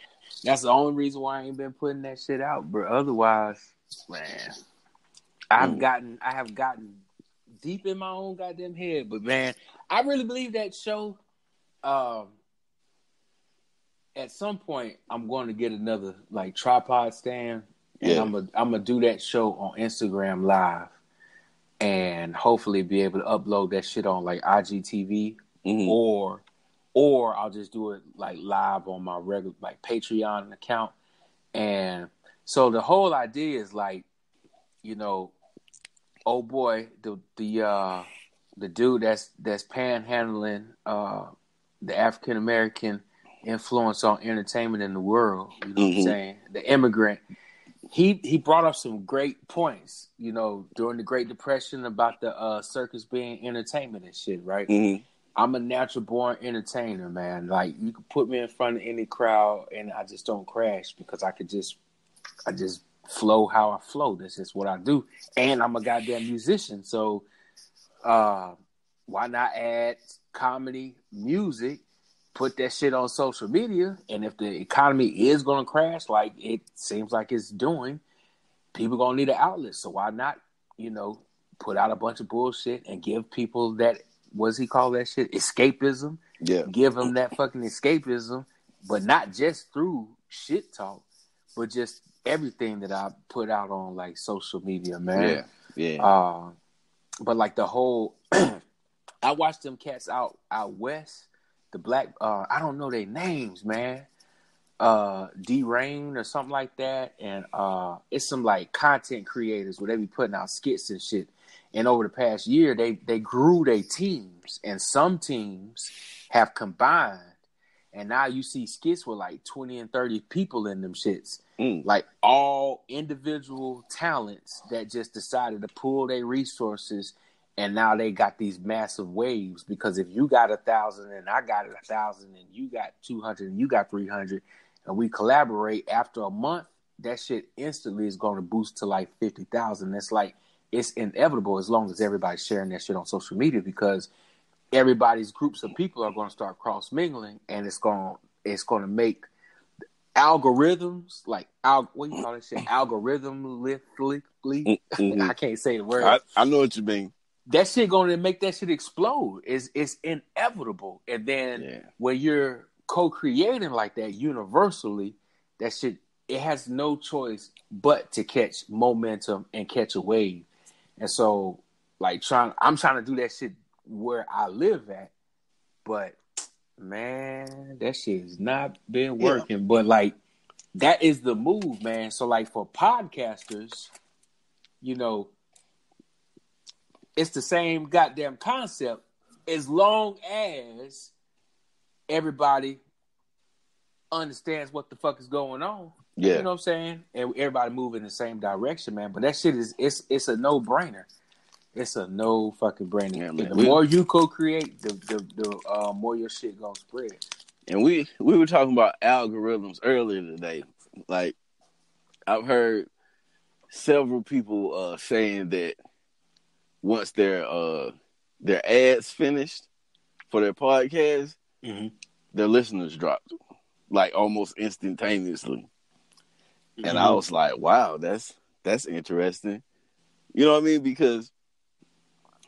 That's the only reason why I ain't been putting that shit out, bro. Otherwise, man, I have gotten deep in my own goddamn head. But, man, I really believe that show, at some point, I'm going to get another, like, tripod stand. And I'm gonna do that show on Instagram Live, and hopefully be able to upload that shit on like IGTV, or I'll just do it like live on my regular like Patreon account. And so the whole idea is like, you know, oh boy, the dude that's panhandling the African American influence on entertainment in the world. You know what I'm saying? The immigrant. He brought up some great points, you know, during the Great Depression about the circus being entertainment and shit, right? I'm a natural born entertainer, man. Like, you can put me in front of any crowd and I just don't crash because I just flow how I flow. That's just what I do. And I'm a goddamn musician. So why not add comedy, music, put that shit on social media, and if the economy is going to crash like it seems like it's doing, people going to need an outlet. So why not, you know, put out a bunch of bullshit and give people that, what's he call that shit? Escapism. Yeah. Give them that fucking escapism, but not just through shit talk, but just everything that I put out on like social media, man. Yeah. But like the whole, I watched them cats out west. The black, I don't know their names, man. D-Rain or something like that. And it's some like content creators where they be putting out skits and shit. And over the past year, they grew their teams. And some teams have combined. And now you see skits with like 20 and 30 people in them shits. Like all individual talents that just decided to pool their resources. And now they got these massive waves because if you got 1,000 and I got 1,000 and you got 200 and you got 300 and we collaborate after a month, that shit instantly is going to boost to like 50,000. It's like, it's inevitable as long as everybody's sharing that shit on social media because everybody's groups of people are going to start cross mingling and it's going to make algorithms like what you call that shit? Algorithmically. I can't say the word. I know what you mean. That shit going to make that shit explode. It's inevitable. And then when you're co-creating like that universally, that shit, it has no choice but to catch momentum and catch a wave. And so, like, I'm trying to do that shit where I live at, but man, that shit has not been working. Yeah. But like, that is the move, man. So like for podcasters, you know, it's the same goddamn concept as long as everybody understands what the fuck is going on. Yeah. You know what I'm saying? And everybody move in the same direction, man. But that shit is it's a no-brainer. It's a no fucking brainer. Yeah, man. The more you co-create, the more your shit gonna spread. And we were talking about algorithms earlier today. Like, I've heard several people saying that once their ads finished for their podcast, their listeners dropped like almost instantaneously. And I was like, wow, that's interesting. You know what I mean? Because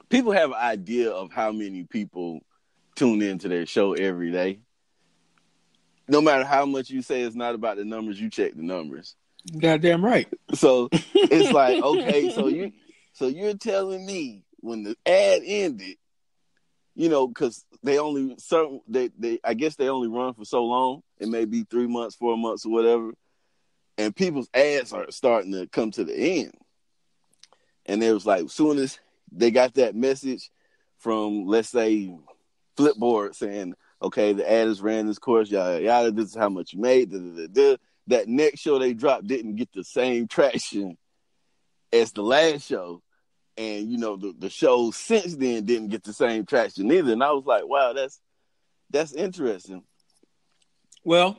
people have an idea of how many people tune into their show every day. No matter how much you say it's not about the numbers, you check the numbers. Goddamn right. So it's like, okay, so you're telling me when the ad ended, you know, because I guess they only run for so long. It may be 3 months, 4 months, or whatever. And people's ads are starting to come to the end. And it was like, as soon as they got that message from, let's say, Flipboard saying, okay, the ad is ran this course, yada, yada, this is how much you made, da, da, da, da. That next show they dropped didn't get the same traction as the last show. And, you know, the shows since then didn't get the same traction either. And I was like, wow, that's interesting. Well,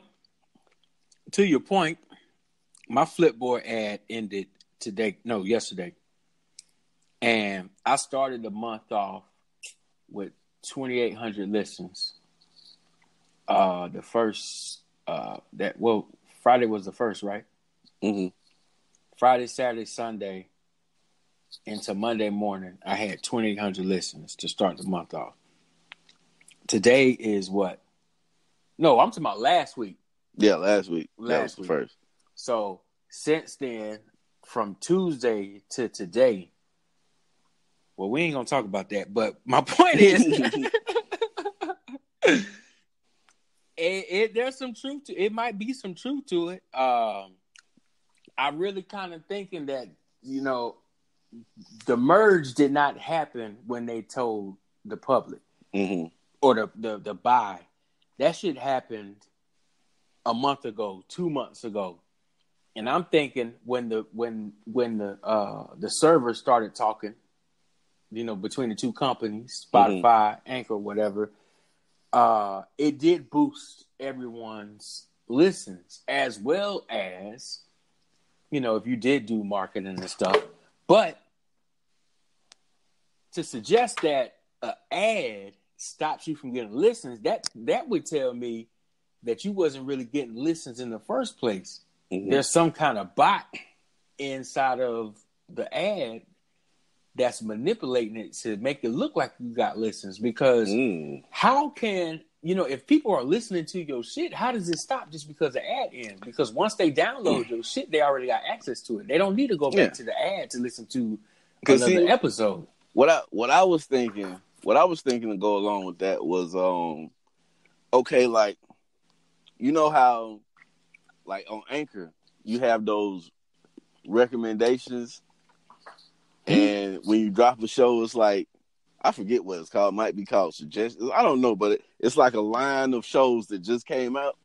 to your point, my Flipboard ad ended yesterday. And I started the month off with 2,800 listens. Friday was the first, right? Mm-hmm. Friday, Saturday, Sunday, into Monday morning, I had 2,800 listens to start the month off. Today is what? No, I'm talking about last week. Yeah, last week. That was the first. So since then, from Tuesday to today, well, we ain't gonna talk about that. But my point is, there's some truth to it. Might be some truth to it. I'm really kind of thinking that, you know, the merge did not happen when they told the public or the buy. That shit happened a month ago, 2 months ago. And I'm thinking when the servers started talking, you know, between the two companies, Spotify, Anchor, whatever, it did boost everyone's listens, as well as, you know, if you did do marketing and stuff. But to suggest that an ad stops you from getting listens, that would tell me that you wasn't really getting listens in the first place. There's some kind of bot inside of the ad that's manipulating it to make it look like you got listens. Because how can, you know, if people are listening to your shit, how does it stop just because the ad ends? Because once they download your shit, they already got access to it. They don't need to go back to the ad to listen to another episode. What I was thinking to go along with that was, okay, like, you know how, like, on Anchor, you have those recommendations, and when you drop a show, it's like, I forget what it's called. It might be called suggestions. I don't know, but it's like a line of shows that just came out.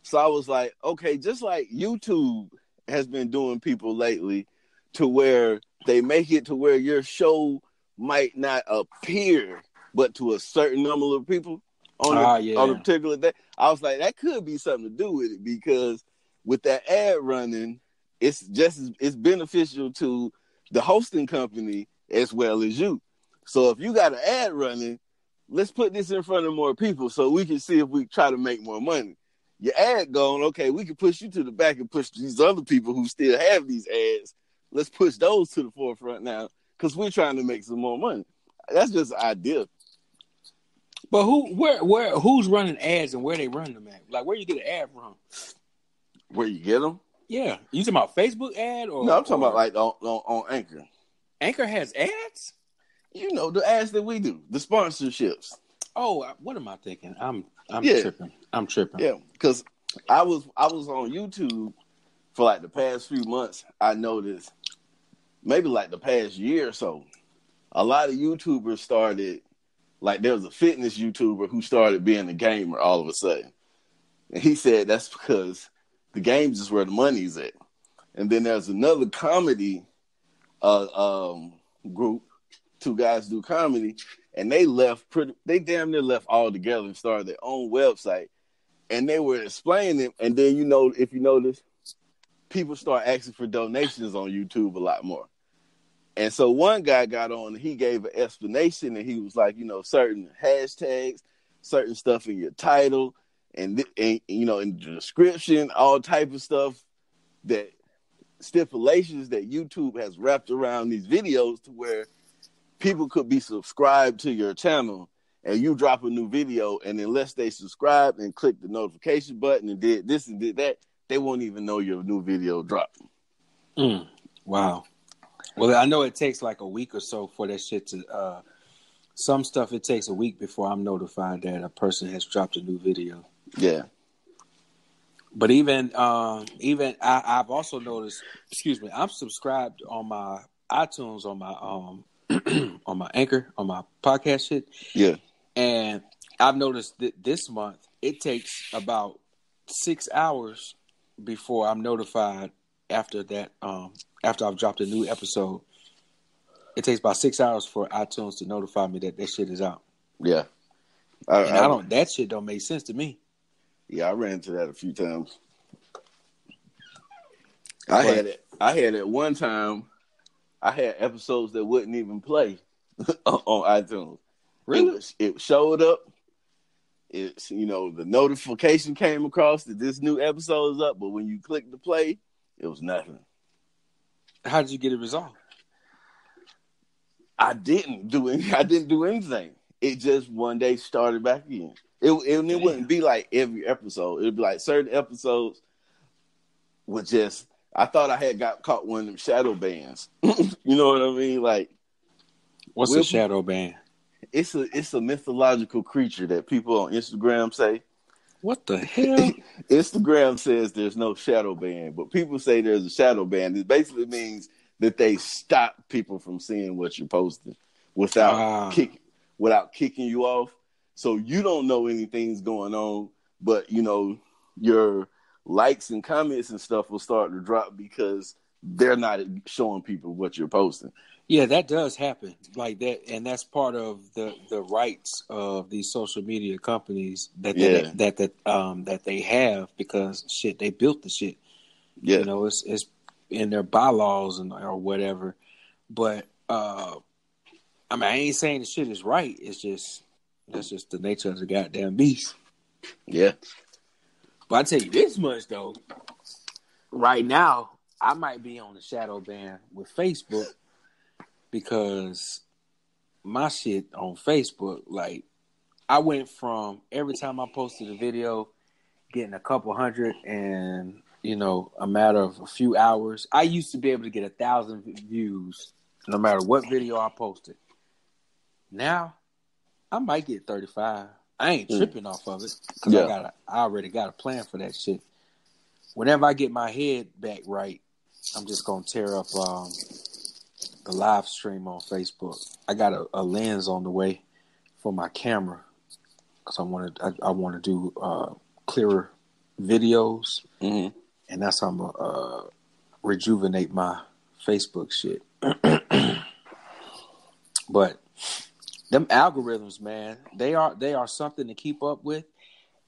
So I was like, okay, just like YouTube has been doing people lately, to where they make it to where your show might not appear, but to a certain number of people on a particular day. I was like, that could be something to do with it, because with that ad running, it's beneficial to the hosting company as well as you. So if you got an ad running, let's put this in front of more people so we can see if we try to make more money. Your ad going, okay, we can push you to the back and push these other people who still have these ads. Let's push those to the forefront now, because we're trying to make some more money. That's just an idea. But who's running ads and where they run them at? Like, where you get an ad from? Where you get them? Yeah. You talking about Facebook ad? Or no, I'm talking about like on Anchor. Anchor has ads? You know, the ads that we do, the sponsorships. Oh, what am I thinking? I'm tripping. I'm tripping. Yeah, because I was on YouTube for like the past few months. I noticed maybe like the past year or so, a lot of YouTubers started, like there was a fitness YouTuber who started being a gamer all of a sudden. And he said that's because the games is where the money's at. And then there's another comedy group two guys do comedy, and they damn near left all together and started their own website. And they were explaining, and then if you notice, people start asking for donations on YouTube a lot more. And so one guy got on and he gave an explanation, and he was like, certain hashtags, certain stuff in your title, and in the description, all type of stuff, that stipulations that YouTube has wrapped around these videos to where people could be subscribed to your channel, and you drop a new video, and unless they subscribe and click the notification button and did this and did that, they won't even know your new video dropped. Wow. Well, I know it takes like a week or so for that shit to. Some stuff it takes a week before I'm notified that a person has dropped a new video. Yeah. But even I've also noticed. Excuse me. I'm subscribed on my iTunes, on my on my Anchor, on my podcast shit. Yeah. And I've noticed that this month it takes about 6 hours before I'm notified after that. After I've dropped a new episode, it takes about 6 hours for iTunes to notify me that shit is out. Yeah. That shit don't make sense to me. Yeah, I ran into that a few times. I had it one time. I had episodes that wouldn't even play on iTunes. Really? It showed up. It's the notification came across that this new episode is up, but when you click the play, it was nothing. How did you get it resolved? I didn't do anything. It just one day started back again. It wouldn't be like every episode. It'd be like certain episodes would just. I thought I had got caught one of them shadow bans. You know what I mean? Like, what's a shadow ban? It's a mythological creature that people on Instagram say. What the hell? Instagram says there's no shadow ban, but people say there's a shadow ban. It basically means that they stop people from seeing what you're posting without kicking you off. So you don't know anything's going on, but your likes and comments and stuff will start to drop because they're not showing people what you're posting. Yeah, that does happen like that, and that's part of the rights of these social media companies that they have, because shit, they built the shit. Yeah, it's in their bylaws or whatever. But I ain't saying the shit is right. That's just the nature of the goddamn beast. Yeah. But I tell you this much though, right now I might be on the shadow ban with Facebook. Because my shit on Facebook, like, I went from every time I posted a video, getting a couple hundred and, a matter of a few hours. I used to be able to get 1,000 views no matter what video I posted. Now, I might get 35. I ain't tripping off of it because I already got a plan for that shit. Whenever I get my head back right, I'm just going to tear up the live stream on Facebook. I got a lens on the way for my camera because I want to do clearer videos, and that's how I'm gonna rejuvenate my Facebook shit. But them algorithms, man, they are something to keep up with.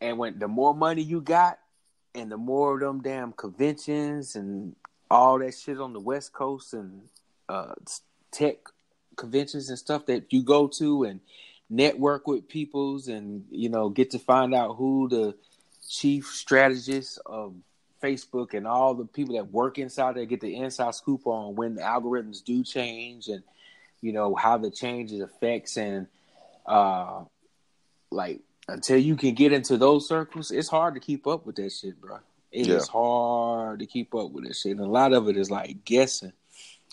And when the more money you got, and the more of them damn conventions and all that shit on the West Coast and tech conventions and stuff that you go to and network with peoples and get to find out who the chief strategists of Facebook and all the people that work inside there, get the inside scoop on when the algorithms do change and how the changes affects and like until you can get into those circles, it's hard to keep up with that shit, bro. It is hard to keep up with that shit, and a lot of it is like guessing.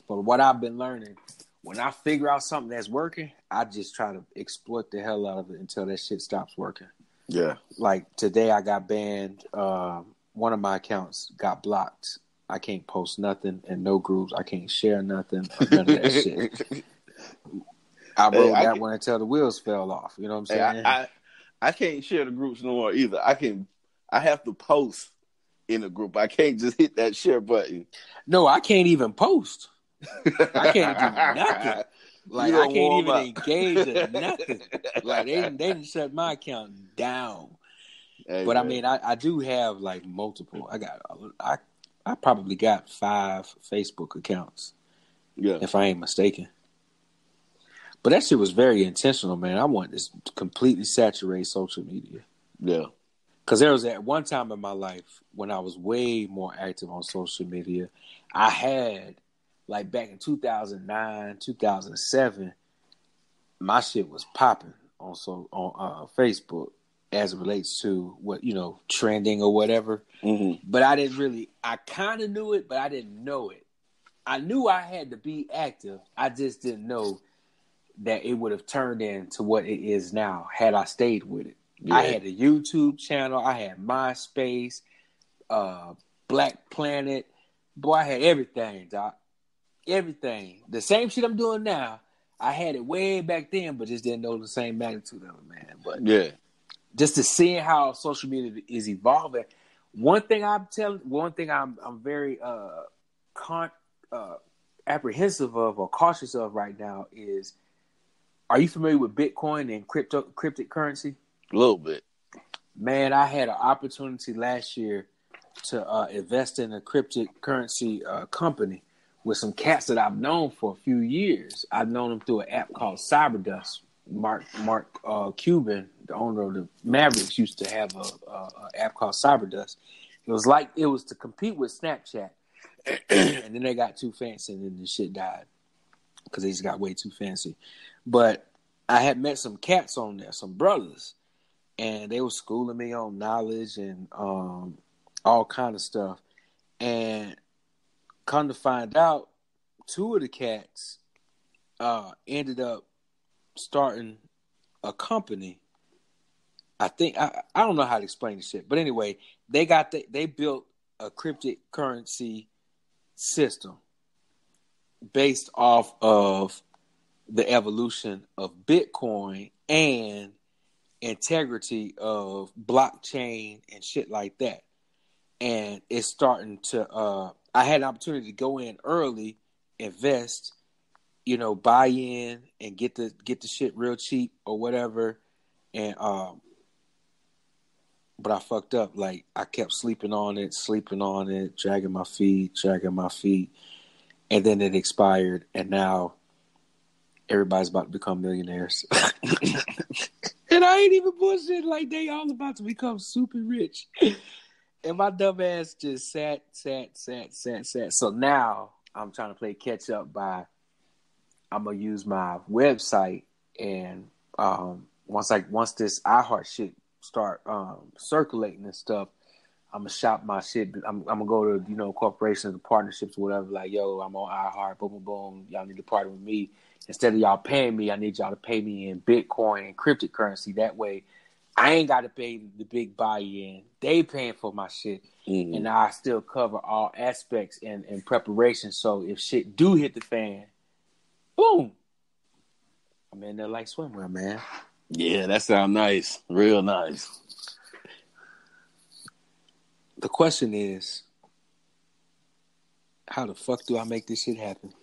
But what I've been learning, when I figure out something that's working, I just try to exploit the hell out of it until that shit stops working. Yeah. Like today I got banned. One of my accounts got blocked. I can't post nothing in no groups. I can't share nothing. None of that shit. I wrote that one until the wheels fell off. You know what I'm saying? I can't share the groups no more either. I have to post in a group. I can't just hit that share button. No, I can't even post. I can't do nothing. Like I can't even engage or nothing. Like they didn't shut my account down. Hey, but man. I mean, I do have like multiple. I probably got 5 Facebook accounts. Yeah. If I ain't mistaken. But that shit was very intentional, man. I wanted to completely saturate social media. Yeah. Because there was at one time in my life when I was way more active on social media. I had, like back in 2009, 2007, my shit was popping on Facebook as it relates to what, trending or whatever. Mm-hmm. But I kind of knew it, but I didn't know it. I knew I had to be active. I just didn't know that it would have turned into what it is now had I stayed with it. Yeah. I had a YouTube channel. I had MySpace, Black Planet. Boy, I had everything, Doc. Everything. The same shit I'm doing now, I had it way back then, but just didn't know the same magnitude of it, man. But yeah, just to seeing how social media is evolving. One thing I'm very apprehensive of or cautious of right now is, are you familiar with Bitcoin and cryptocurrency? A little bit. Man, I had an opportunity last year to invest in a cryptocurrency company with some cats that I've known for a few years. I've known them through an app called Cyberdust. Mark Cuban, the owner of the Mavericks, used to have a app called Cyberdust. It was to compete with Snapchat. And then they got too fancy and then the shit died because they just got way too fancy. But I had met some cats on there, some brothers, and they were schooling me on knowledge and all kind of stuff. And come to find out, 2 of the cats ended up starting a company. I think I don't know how to explain the shit, but anyway, they built a cryptocurrency system based off of the evolution of Bitcoin and integrity of blockchain and shit like that. And it's starting to I had an opportunity to go in early, invest, buy in and get the shit real cheap or whatever. And but I fucked up. Like I kept sleeping on it, dragging my feet. And then it expired, and now everybody's about to become millionaires. And I ain't even bullshit. Like, they all about to become super rich. And my dumb ass just sat. So now I'm trying to play catch up by, I'm going to use my website, and once this iHeart shit start circulating and stuff, I'm gonna shop my shit. I'm gonna go to corporations and partnerships or whatever. Like, yo, I'm on iHeart. Boom, boom, boom. Y'all need to partner with me. Instead of y'all paying me, I need y'all to pay me in Bitcoin and cryptocurrency. That way, I ain't got to pay the big buy-in. They paying for my shit, and I still cover all aspects in preparation. So if shit do hit the fan, boom, I'm in there like swimwear, man. Yeah, that sounds nice. Real nice. The question is, how the fuck do I make this shit happen?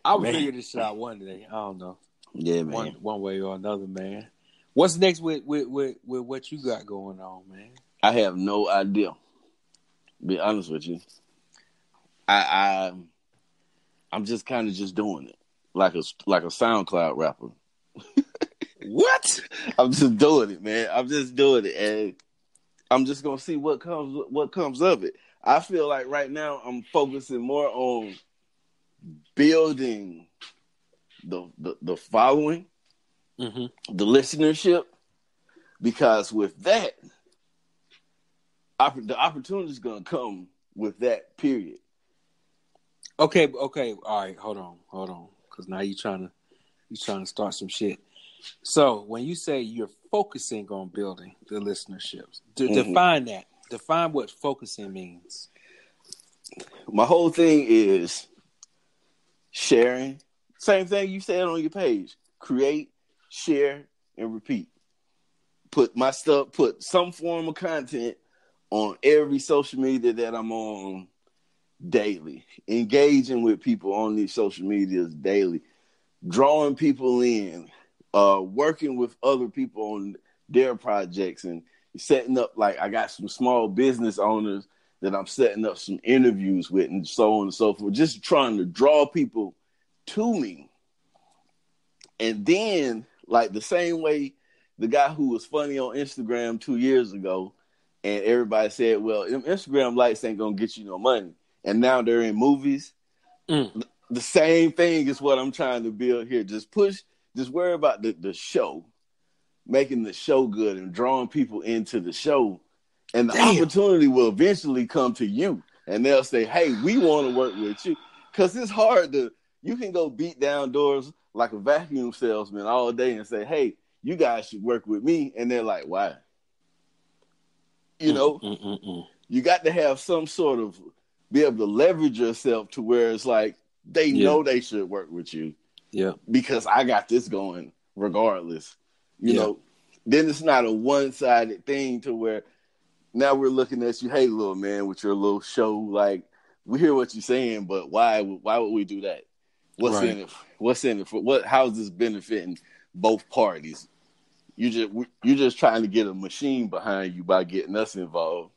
I will figure this shit out one day. I don't know. Yeah, man. One way or another, man. What's next with what you got going on, man? I have no idea. Be honest with you. I'm just kind of just doing it like a SoundCloud rapper. What? I'm just doing it, man. I'm just doing it, and I'm just gonna see what comes of it. I feel like right now I'm focusing more on building the following, the listenership, because with that, the opportunity is gonna come with that. Period. Okay. All right, hold on, because now you trying to start some shit. So when you say you're focusing on building the listenerships, define that. Define what focusing means. My whole thing is sharing. Same thing you said on your page. Create, share, and repeat. Put some form of content on every social media that I'm on daily, engaging with people on these social medias daily, drawing people in, working with other people on their projects, and setting up, like, I got some small business owners that I'm setting up some interviews with, and so on and so forth, just trying to draw people to me. And then, like, the same way the guy who was funny on Instagram 2 years ago, and everybody said, well, Instagram likes ain't gonna get you no money, and now they're in movies. The same thing is what I'm trying to build here. Just worry about the show, making the show good and drawing people into the show. And the opportunity will eventually come to you. And they'll say, hey, we want to work with you. Because it's hard you can go beat down doors like a vacuum salesman all day and say, hey, you guys should work with me. And they're like, why? You know, you got to have some sort of, be able to leverage yourself to where it's like, they know they should work with you. Yeah. Because I got this going regardless. You know, then it's not a one-sided thing to where now we're looking at you, hey, little man, with your little show. Like, we hear what you're saying, but why would we do that? What's in it? What's in it for? How's this benefiting both parties? You're just trying to get a machine behind you by getting us involved.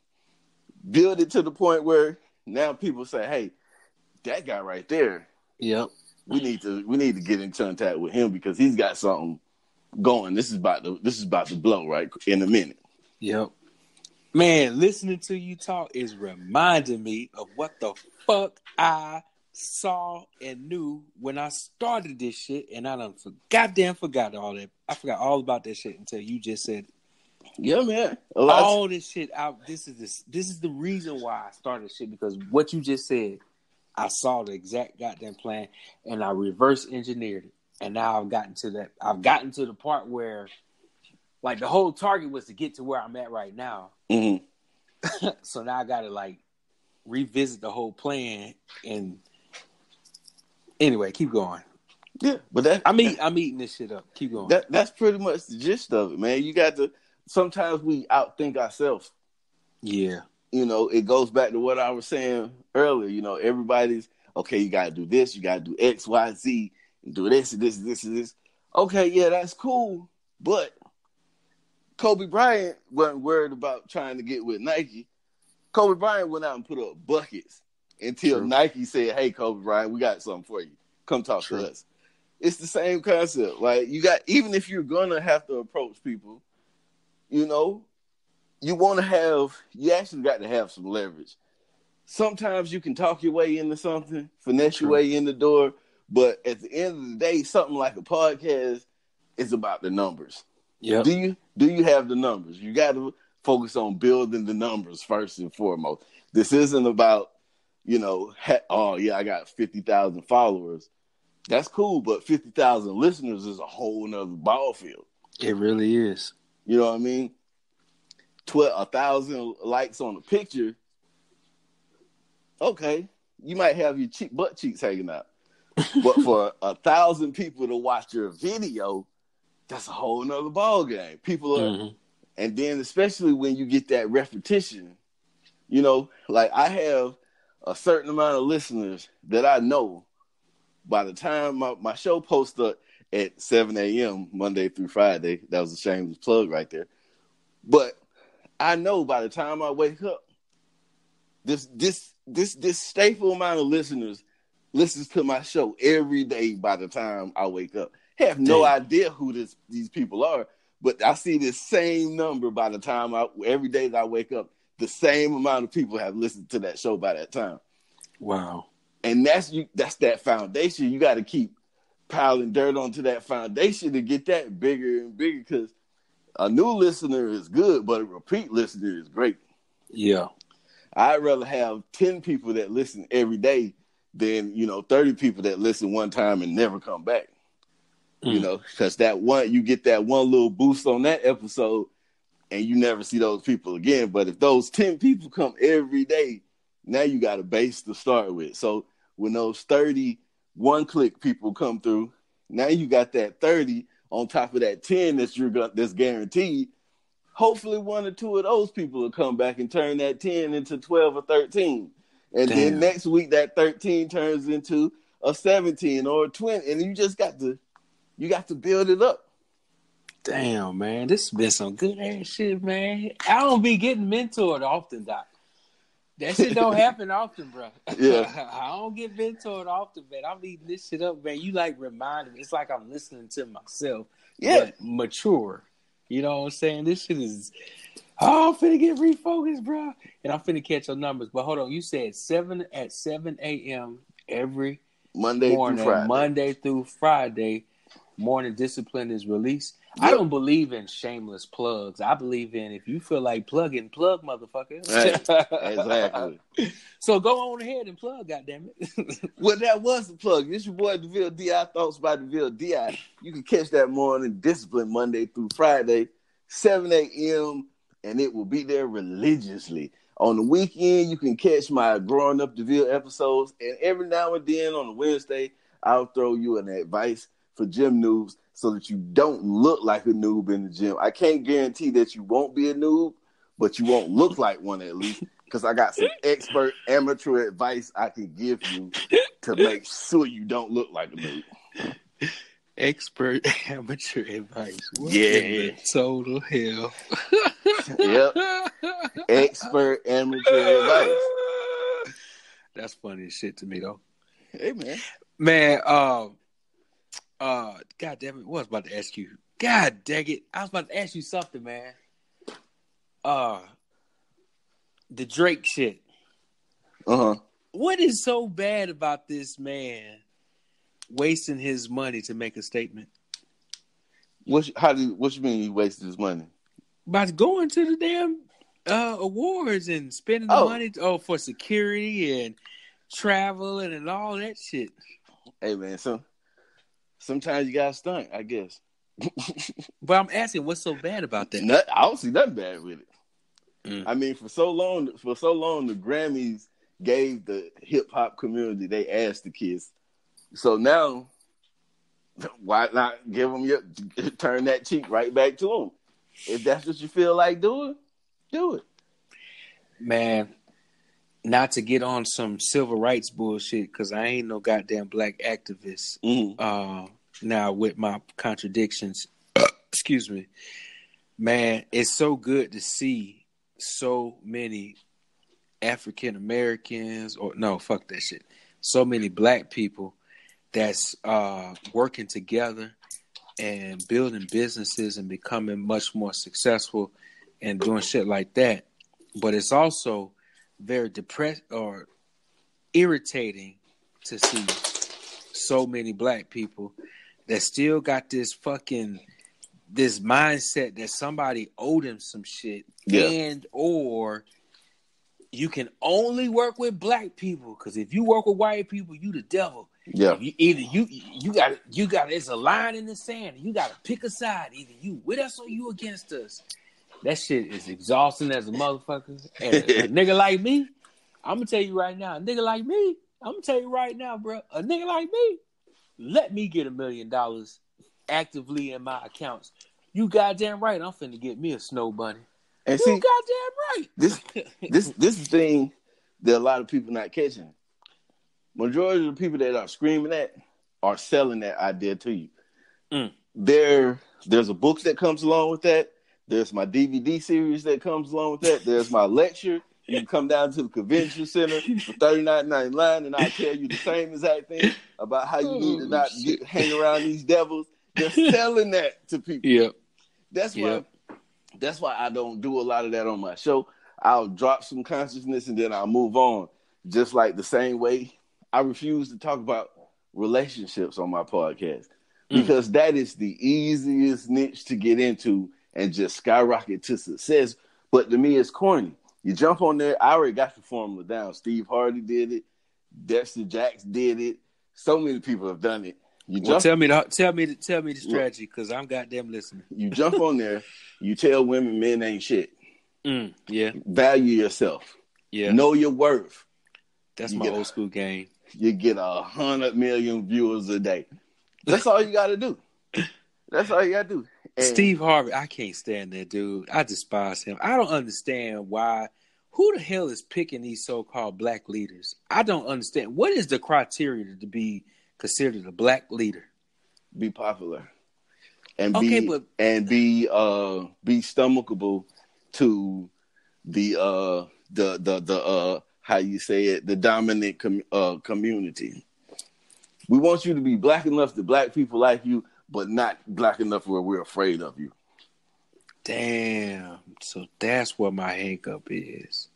Build it to the point where now people say, hey, that guy right there. Yep. We need to get in contact with him because he's got something going. This is about to blow right in a minute. Yep. Man, listening to you talk is reminding me of what the fuck I saw and knew when I started this shit, and I done forgot all that. I forgot all about that shit until you just said it. Yeah, man. All this shit out. This is the reason why I started shit, because what you just said, I saw the exact goddamn plan and I reverse engineered it. And now I've gotten to that. I've gotten to the part where, like, the whole target was to get to where I'm at right now. Mm-hmm. So now I got to, like, revisit the whole plan. And anyway, keep going. Yeah, but I'm eating this shit up. Keep going. That's pretty much the gist of it, man. You got to. Sometimes we outthink ourselves. Yeah. You know, it goes back to what I was saying earlier. You know, everybody's, okay, you got to do this, you got to do X, Y, Z, and do this, and this, and this, and this. Okay, yeah, that's cool. But Kobe Bryant wasn't worried about trying to get with Nike. Kobe Bryant went out and put up buckets until Nike said, hey, Kobe Bryant, we got something for you. Come talk to us. It's the same concept. Like, even if you're going to have to approach people, you know, you actually got to have some leverage. Sometimes you can talk your way into something, finesse your way in the door, but at the end of the day, something like a podcast is about the numbers. Yeah. Do you have the numbers? You got to focus on building the numbers first and foremost. This isn't about, you know, I got 50,000 followers. That's cool, but 50,000 listeners is a whole nother ball field. It really is. You know what I mean? 1,000 likes on a picture. Okay, you might have your butt cheeks hanging out, but for 1,000 people to watch your video, that's a whole nother ball game. People are, and then especially when you get that repetition, you know, like I have a certain amount of listeners that I know. By the time my show posts up at 7 a.m. Monday through Friday, that was a shameless plug right there. But I know by the time I wake up, this staple amount of listeners listens to my show every day. By the time I wake up, have no idea who these people are, but I see this same number by the time every day that I wake up. The same amount of people have listened to that show by that time. Wow. And that's that foundation. You got to keep piling dirt onto that foundation to get that bigger and bigger, because a new listener is good, but a repeat listener is great. Yeah. I'd rather have 10 people that listen every day than, 30 people that listen one time and never come back. You know, because you get that one little boost on that episode and you never see those people again. But if those 10 people come every day, now you got a base to start with. So when those 30 one-click people come through, now you got that 30 on top of that 10 that's guaranteed. Hopefully 1 or 2 of those people will come back and turn that 10 into 12 or 13. And Damn. then next week that 13 turns into a 17 or a 20, and you just got to build it up. Damn, man, this has been some good ass shit, man. I don't be getting mentored often, Doc. That shit don't happen often, bro. Yeah. I don't get mentored often, man. I'm eating this shit up, man. You like reminding me. It's like I'm listening to myself, but mature. You know what I'm saying? This shit is. Oh, I'm finna get refocused, bro, and I'm finna catch your numbers. But hold on, you said 7 a.m. every Monday through Friday. Morning discipline is released. Yep. I don't believe in shameless plugs. I believe in if you feel like plugging, plug, motherfucker. Right. Exactly. So go on ahead and plug, goddammit. Well, that was the plug. This your boy DvilleDi, Thoughts by DvilleDi. You can catch that morning discipline Monday through Friday, 7 a.m., and it will be there religiously. On the weekend, you can catch my Growing Up DeVille episodes, and every now and then on a Wednesday, I'll throw you an advice for gym noobs so that you don't look like a noob in the gym. I can't guarantee that you won't be a noob, but you won't look like one at least, because I got some expert amateur advice I can give you to make sure you don't look like a noob. Expert amateur advice. What in the total hell. Yep. Expert amateur advice. That's funny as shit to me, though. Hey, man. Man, God damn it, what was I about to ask you? God dang it. I was about to ask you something, man. The Drake shit. Uh-huh. What is so bad about this man wasting his money to make a statement? What you mean he wasted his money? By going to the damn awards and spending the money for security and traveling and all that shit. Hey, man, sometimes you gotta stunt, I guess. But I'm asking, what's so bad about that? I don't see nothing bad with it. I mean, for so long, the Grammys gave the hip hop community they ass to kiss. So now, why not give them turn that cheek right back to them? If that's what you feel like doing, do it. Man, not to get on some civil rights bullshit, because I ain't no goddamn black activist. Now with my contradictions, excuse me, man, it's so good to see so many African Americans, or no, fuck that shit. So many black people that's working together and building businesses and becoming much more successful and doing shit like that. But it's also very depressed or irritating to see so many black people that still got this mindset that somebody owed them some shit, and or you can only work with black people, because if you work with white people, you the devil. Yeah. You got it's a line in the sand. You got to pick a side. Either you with us or you against us. That shit is exhausting as a motherfucker. And a nigga like me, I'm gonna tell you right now, bro. A nigga like me, let me get $1 million actively in my accounts. You goddamn right, I'm finna get me a snow bunny. And you goddamn right. This is the thing that a lot of people not catching. Majority of the people that are screaming that are selling that idea to you. There's a book that comes along with that. There's my DVD series that comes along with that. There's my lecture. You can come down to the convention center for $39.99, and I'll tell you the same exact thing about how you need to not hang around these devils. They're selling that to people. Yep. That's why I don't do a lot of that on my show. I'll drop some consciousness and then I'll move on. Just like the same way I refuse to talk about relationships on my podcast, because that is the easiest niche to get into and just skyrocket to success. But to me, it's corny. You jump on there. I already got the formula down. Steve Harvey did it. Dexter Jax did it. So many people have done it. Tell me the strategy, because I'm goddamn listening. You jump on there. You tell women men ain't shit. Yeah. Value yourself. Yeah. Know your worth. That's my old school game. You get 100 million viewers a day. That's all you got to do. That's all you got to do. And Steve Harvey, I can't stand that dude. I despise him. I don't understand why who the hell is picking these so-called black leaders? I don't understand. What is the criteria to be considered a black leader? Be popular and Okay, be stomachable to the how you say it, the dominant community. We want you to be black enough that black people like you, but not black enough where we're afraid of you. Damn. So that's what my hang-up is.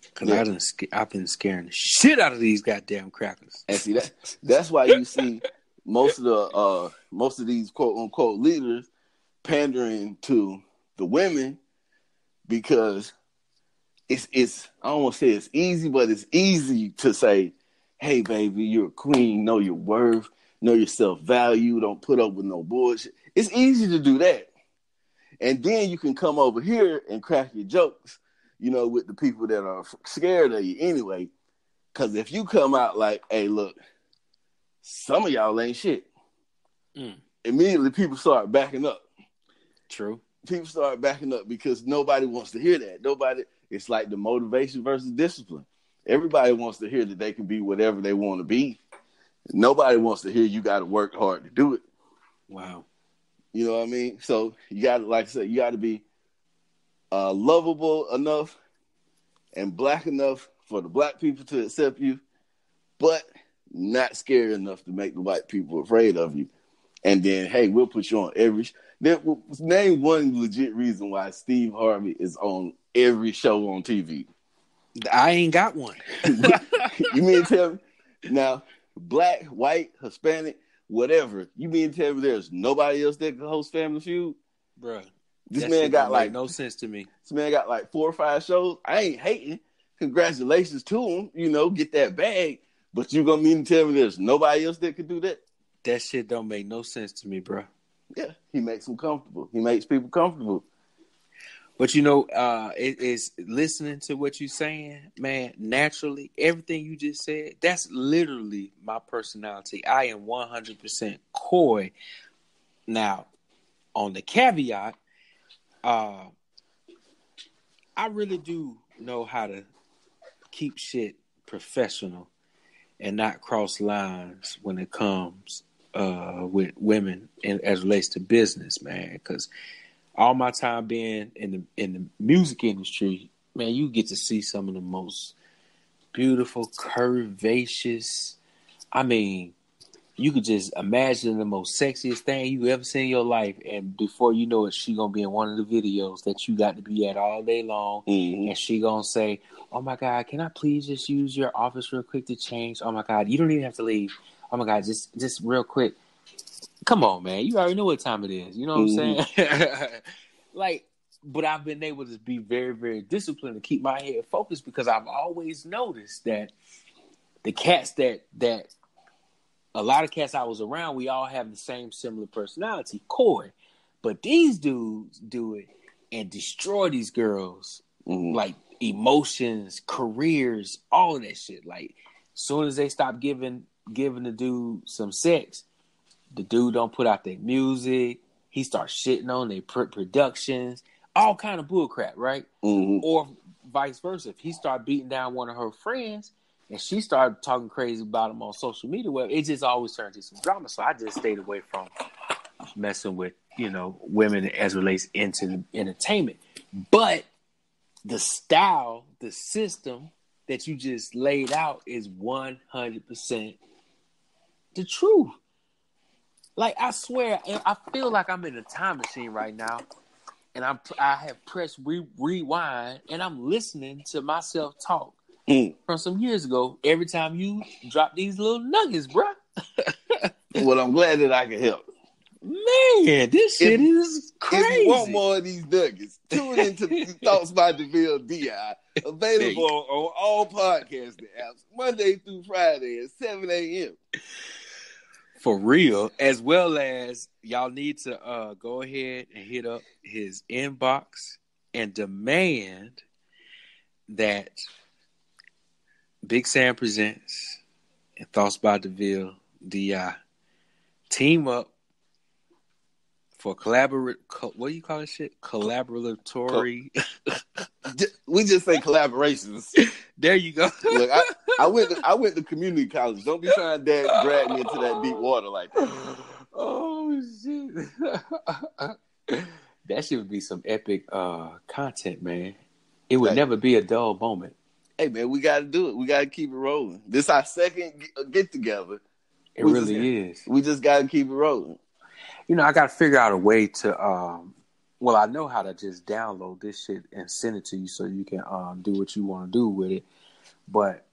Because I've been scaring the shit out of these goddamn crackers. And see, that's why you see most of these quote unquote leaders pandering to the women, because it's I don't want to say it's easy, but it's easy to say, hey baby, you're a queen, know your worth, know your self-value, don't put up with no bullshit. It's easy to do that. And then you can come over here and crack your jokes, with the people that are scared of you anyway. Because if you come out like, hey, look, some of y'all ain't shit, immediately people start backing up. True. People start backing up because nobody wants to hear that. It's like the motivation versus discipline. Everybody wants to hear that they can be whatever they want to be. Nobody wants to hear you got to work hard to do it. Wow. You know what I mean? So you got to, like I said, you got to be lovable enough and black enough for the black people to accept you, but not scary enough to make the white people afraid of you. And then, hey, we'll put you on every. Name one legit reason why Steve Harvey is on every show on TV. I ain't got one. You mean to tell me now? Black, white, Hispanic, whatever. You mean to tell me there's nobody else that can host Family Feud? Bruh. This man got like no sense to me. This man got like 4 or 5 shows. I ain't hating. Congratulations to him. Get that bag. But you gonna mean to tell me there's nobody else that could do that? That shit don't make no sense to me, bro. Yeah, he makes them comfortable. He makes people comfortable. But it is listening to what you're saying, man. Naturally, everything you just said, that's literally my personality. I am 100% coy. Now, on the caveat, I really do know how to keep shit professional and not cross lines when it comes with women and as relates to business, man. Because all my time being in the music industry, man, you get to see some of the most beautiful, curvaceous. I mean, you could just imagine the most sexiest thing you ever seen in your life, and before you know it, she gonna be in one of the videos that you got to be at all day long, and she gonna say, "Oh my God, can I please just use your office real quick to change? Oh my God, you don't even have to leave. Oh my God, just real quick. Come on, man. You already know what time it is. You know what I'm saying?" But I've been able to be very, very disciplined to keep my head focused, because I've always noticed that the cats that a lot of cats I was around, we all have the same similar personality, coy. But these dudes do it and destroy these girls, like emotions, careers, all of that shit. Like, as soon as they stop giving the dude some sex, the dude don't put out their music. He starts shitting on their productions, all kind of bullcrap, right? Or vice versa. If he start beating down one of her friends and she started talking crazy about him on social media, well, it just always turned into some drama. So I just stayed away from messing with, women as relates into entertainment. But the style, the system that you just laid out is 100% the truth. Like, I swear, I feel like I'm in a time machine right now, and I have pressed rewind, and I'm listening to myself talk from some years ago. Every time you drop these little nuggets, bro. Well, I'm glad that I can help. Man, this shit is crazy. If you want more of these nuggets, tune into Thoughts by DvilleDi, available on all podcasting apps, Monday through Friday at 7 a.m. For real, as well as y'all need to go ahead and hit up his inbox and demand that Big Sam Presents and Thoughts by DvilleDi team up For what do you call this shit? Collaboratory. We just say collaborations. There you go. Look, I went to community college. Don't be trying to drag me into that deep water like that. Oh shit. That should be some epic content, man. It would never be a dull moment. Hey man, we gotta do it. We gotta keep it rolling. This our second get together. It really is. We just gotta keep it rolling. You know, I gotta figure out a way to well, I know how to just download this shit and send it to you so you can do what you want to do with it. But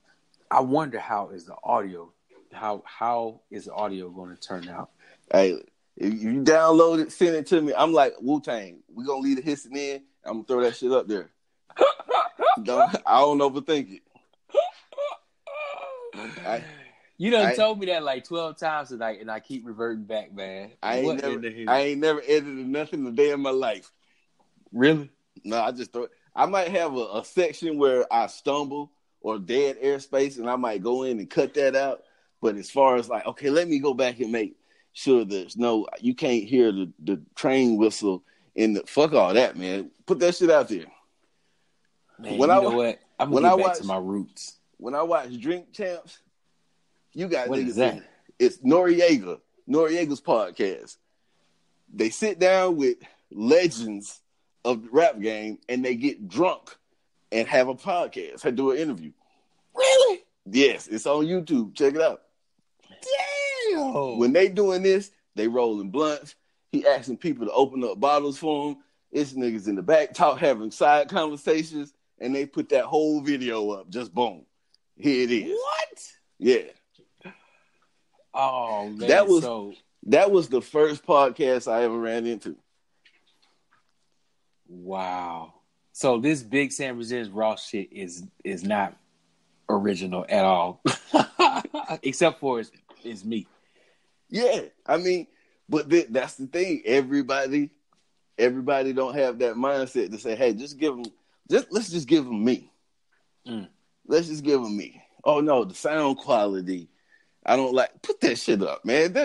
I wonder how is the audio going to turn out? Hey, if you download it, send it to me. I'm like Wu-Tang. We're gonna leave the hissing in. I'm gonna throw that shit up there. I don't overthink it. You done told me that like 12 times tonight, and I keep reverting back, man. I ain't never edited nothing a day in my life. Really? No, I just throw it. I might have a section where I stumble or dead airspace, and I might go in and cut that out. But as far as like, okay, let me go back and make sure there's you can't hear the train whistle in the fuck all that, man. Put that shit out there. Man, you know what? I'm gonna get back to my roots. When I watch Drink Champs, you got what niggas is that? In it. It's Noriega's podcast. They sit down with legends of the rap game and they get drunk and have a podcast and do an interview. Really? Yes, it's on YouTube. Check it out. Damn. When they doing this, they rolling blunts. He asking people to open up bottles for him. It's niggas in the back having side conversations, and they put that whole video up. Just boom. Here it is. What? Yeah. Oh man. That was the first podcast I ever ran into. Wow. So this Big Sam Presents Raw shit is not original at all. Except for it's me. Yeah. I mean, but that's the thing. Everybody don't have that mindset to say, hey, let's just give them me. Let's just give them me. Oh no, the sound quality. I don't like. Put that shit up, man.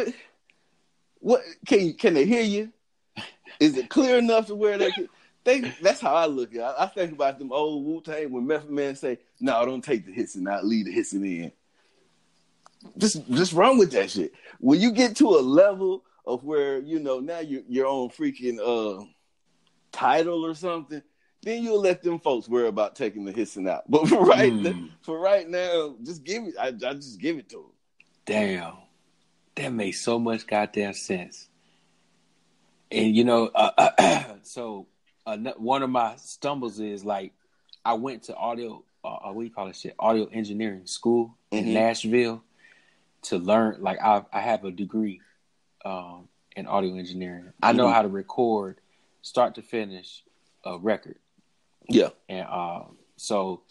What can they hear you? Is it clear enough to where they can? That's how I look at it. I think about them old Wu-Tang when Method Man say, "No, don't take the hissing out, leave the hissing in." Just run with that shit. When you get to a level of where now you're on freaking title or something, then you'll let them folks worry about taking the hissing out. But for right now, just give it. I just give it to them. Damn, that makes so much goddamn sense. And so one of my stumbles is like I went to audio engineering school in Nashville to learn. Like I have a degree in audio engineering. I know how to record start to finish a record. Yeah. And so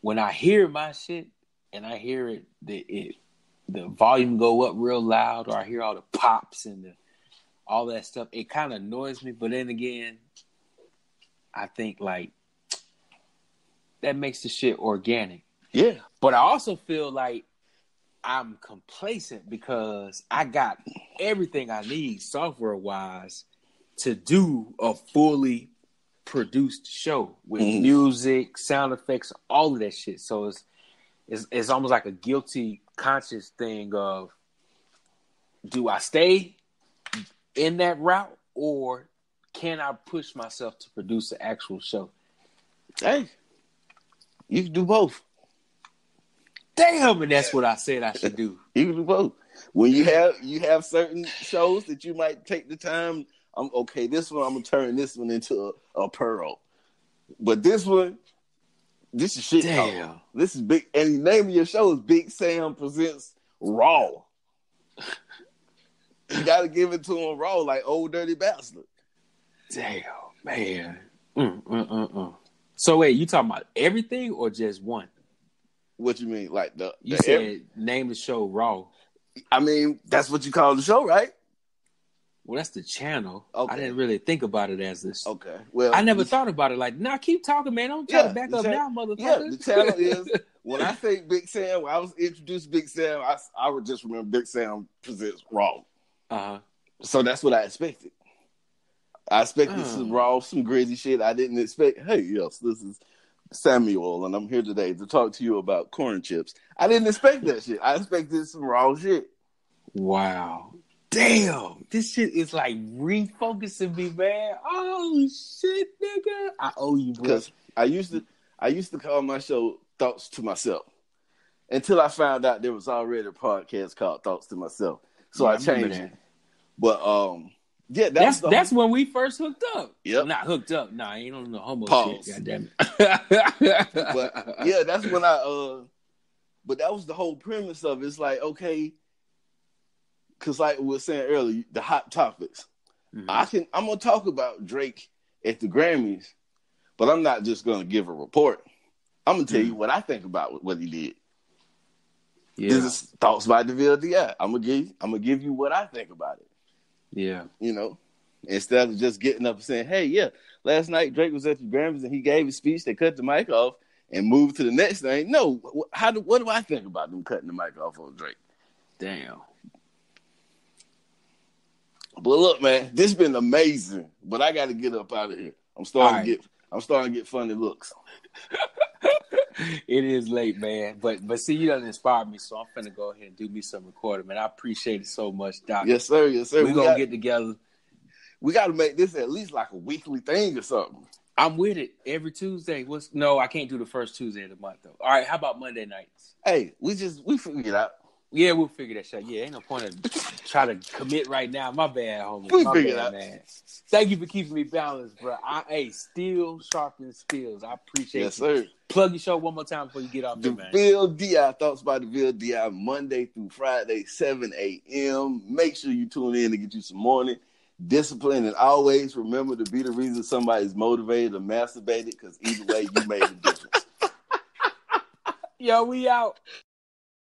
when I hear my shit and I hear the volume go up real loud, or I hear all the pops and all that stuff, it kind of annoys me. But then again, I think like that makes the shit organic. Yeah. But I also feel like I'm complacent because I got everything I need software wise to do a fully produced show with music, sound effects, all of that shit. So it's almost like a guilty conscious thing of, do I stay in that route or can I push myself to produce an actual show? Hey, you can do both. Damn, and that's what I said I should do. You can do both. When you have certain shows that you might take the time, this one I'm gonna turn this one into a pearl. But this is shit. Damn. This is big, and the name of your show is Big Sam Presents Raw. You gotta give it to him raw, like Old Dirty Bastard. Damn, man. So wait, you talking about everything or just one? What you mean? Like you said name the show Raw. I mean, that's what you call the show, right? Well, that's the channel. Okay. I didn't really think about it as this. Okay. Well, I never thought about it like, nah, keep talking, man. Don't try to back up now, motherfucker. Yeah, the channel is, when I say Big Sam, when I was introduced to Big Sam, I would just remember Big Sam Presents Raw. Uh-huh. So that's what I expected. I expected some raw, some gritty shit. I didn't expect, hey, yes, this is Samuel, and I'm here today to talk to you about corn chips. I didn't expect that shit. I expected some raw shit. Wow. Damn. This shit is like refocusing me, man. Oh, shit, nigga. I owe you, bro. Because I used to call my show Thoughts to Myself until I found out there was already a podcast called Thoughts to Myself. So I changed it. But, yeah, that's when we first hooked up. Yep. Well, not hooked up. Nah, ain't on no homo Pause. shit. Goddamn it. But yeah, that's when but that was the whole premise of it. It's like, okay, because like we were saying earlier, the hot topics. Mm-hmm. I'm gonna talk about Drake at the Grammys, but I'm not just gonna give a report. I'm gonna tell you what I think about what he did. Yeah. This is Thoughts by DvilleDi. I'm gonna give you what I think about it. Yeah. You know, instead of just getting up and saying, hey, yeah, last night Drake was at the Grammys and he gave his speech, they cut the mic off and moved to the next thing. No, what do I think about them cutting the mic off on Drake? Damn. But look, man, this been amazing, but I got to get up out of here. I'm starting to get funny looks. It is late, man. But see, you done inspired me, so I'm finna go ahead and do me some recording, man. I appreciate it so much, Doc. Yes, sir. Yes, sir. We're gonna get together. We got to make this at least like a weekly thing or something. I'm with it every Tuesday. No, I can't do the first Tuesday of the month though. All right, how about Monday nights? Hey, we figure it out. Yeah, we'll figure that shit. Yeah, ain't no point of try to commit right now. My bad, homie. We My figure bad, it out, man. Thank you for keeping me balanced, bro. Steel sharpens skills. I appreciate yes, you. Yes, sir. Plug your show one more time before you get off there, man. DvilleDi, Thoughts by DvilleDi, Monday through Friday, 7 a.m. Make sure you tune in to get you some morning discipline, and always remember to be the reason somebody's motivated or masturbated, because either way, you made a difference. Yo, we out.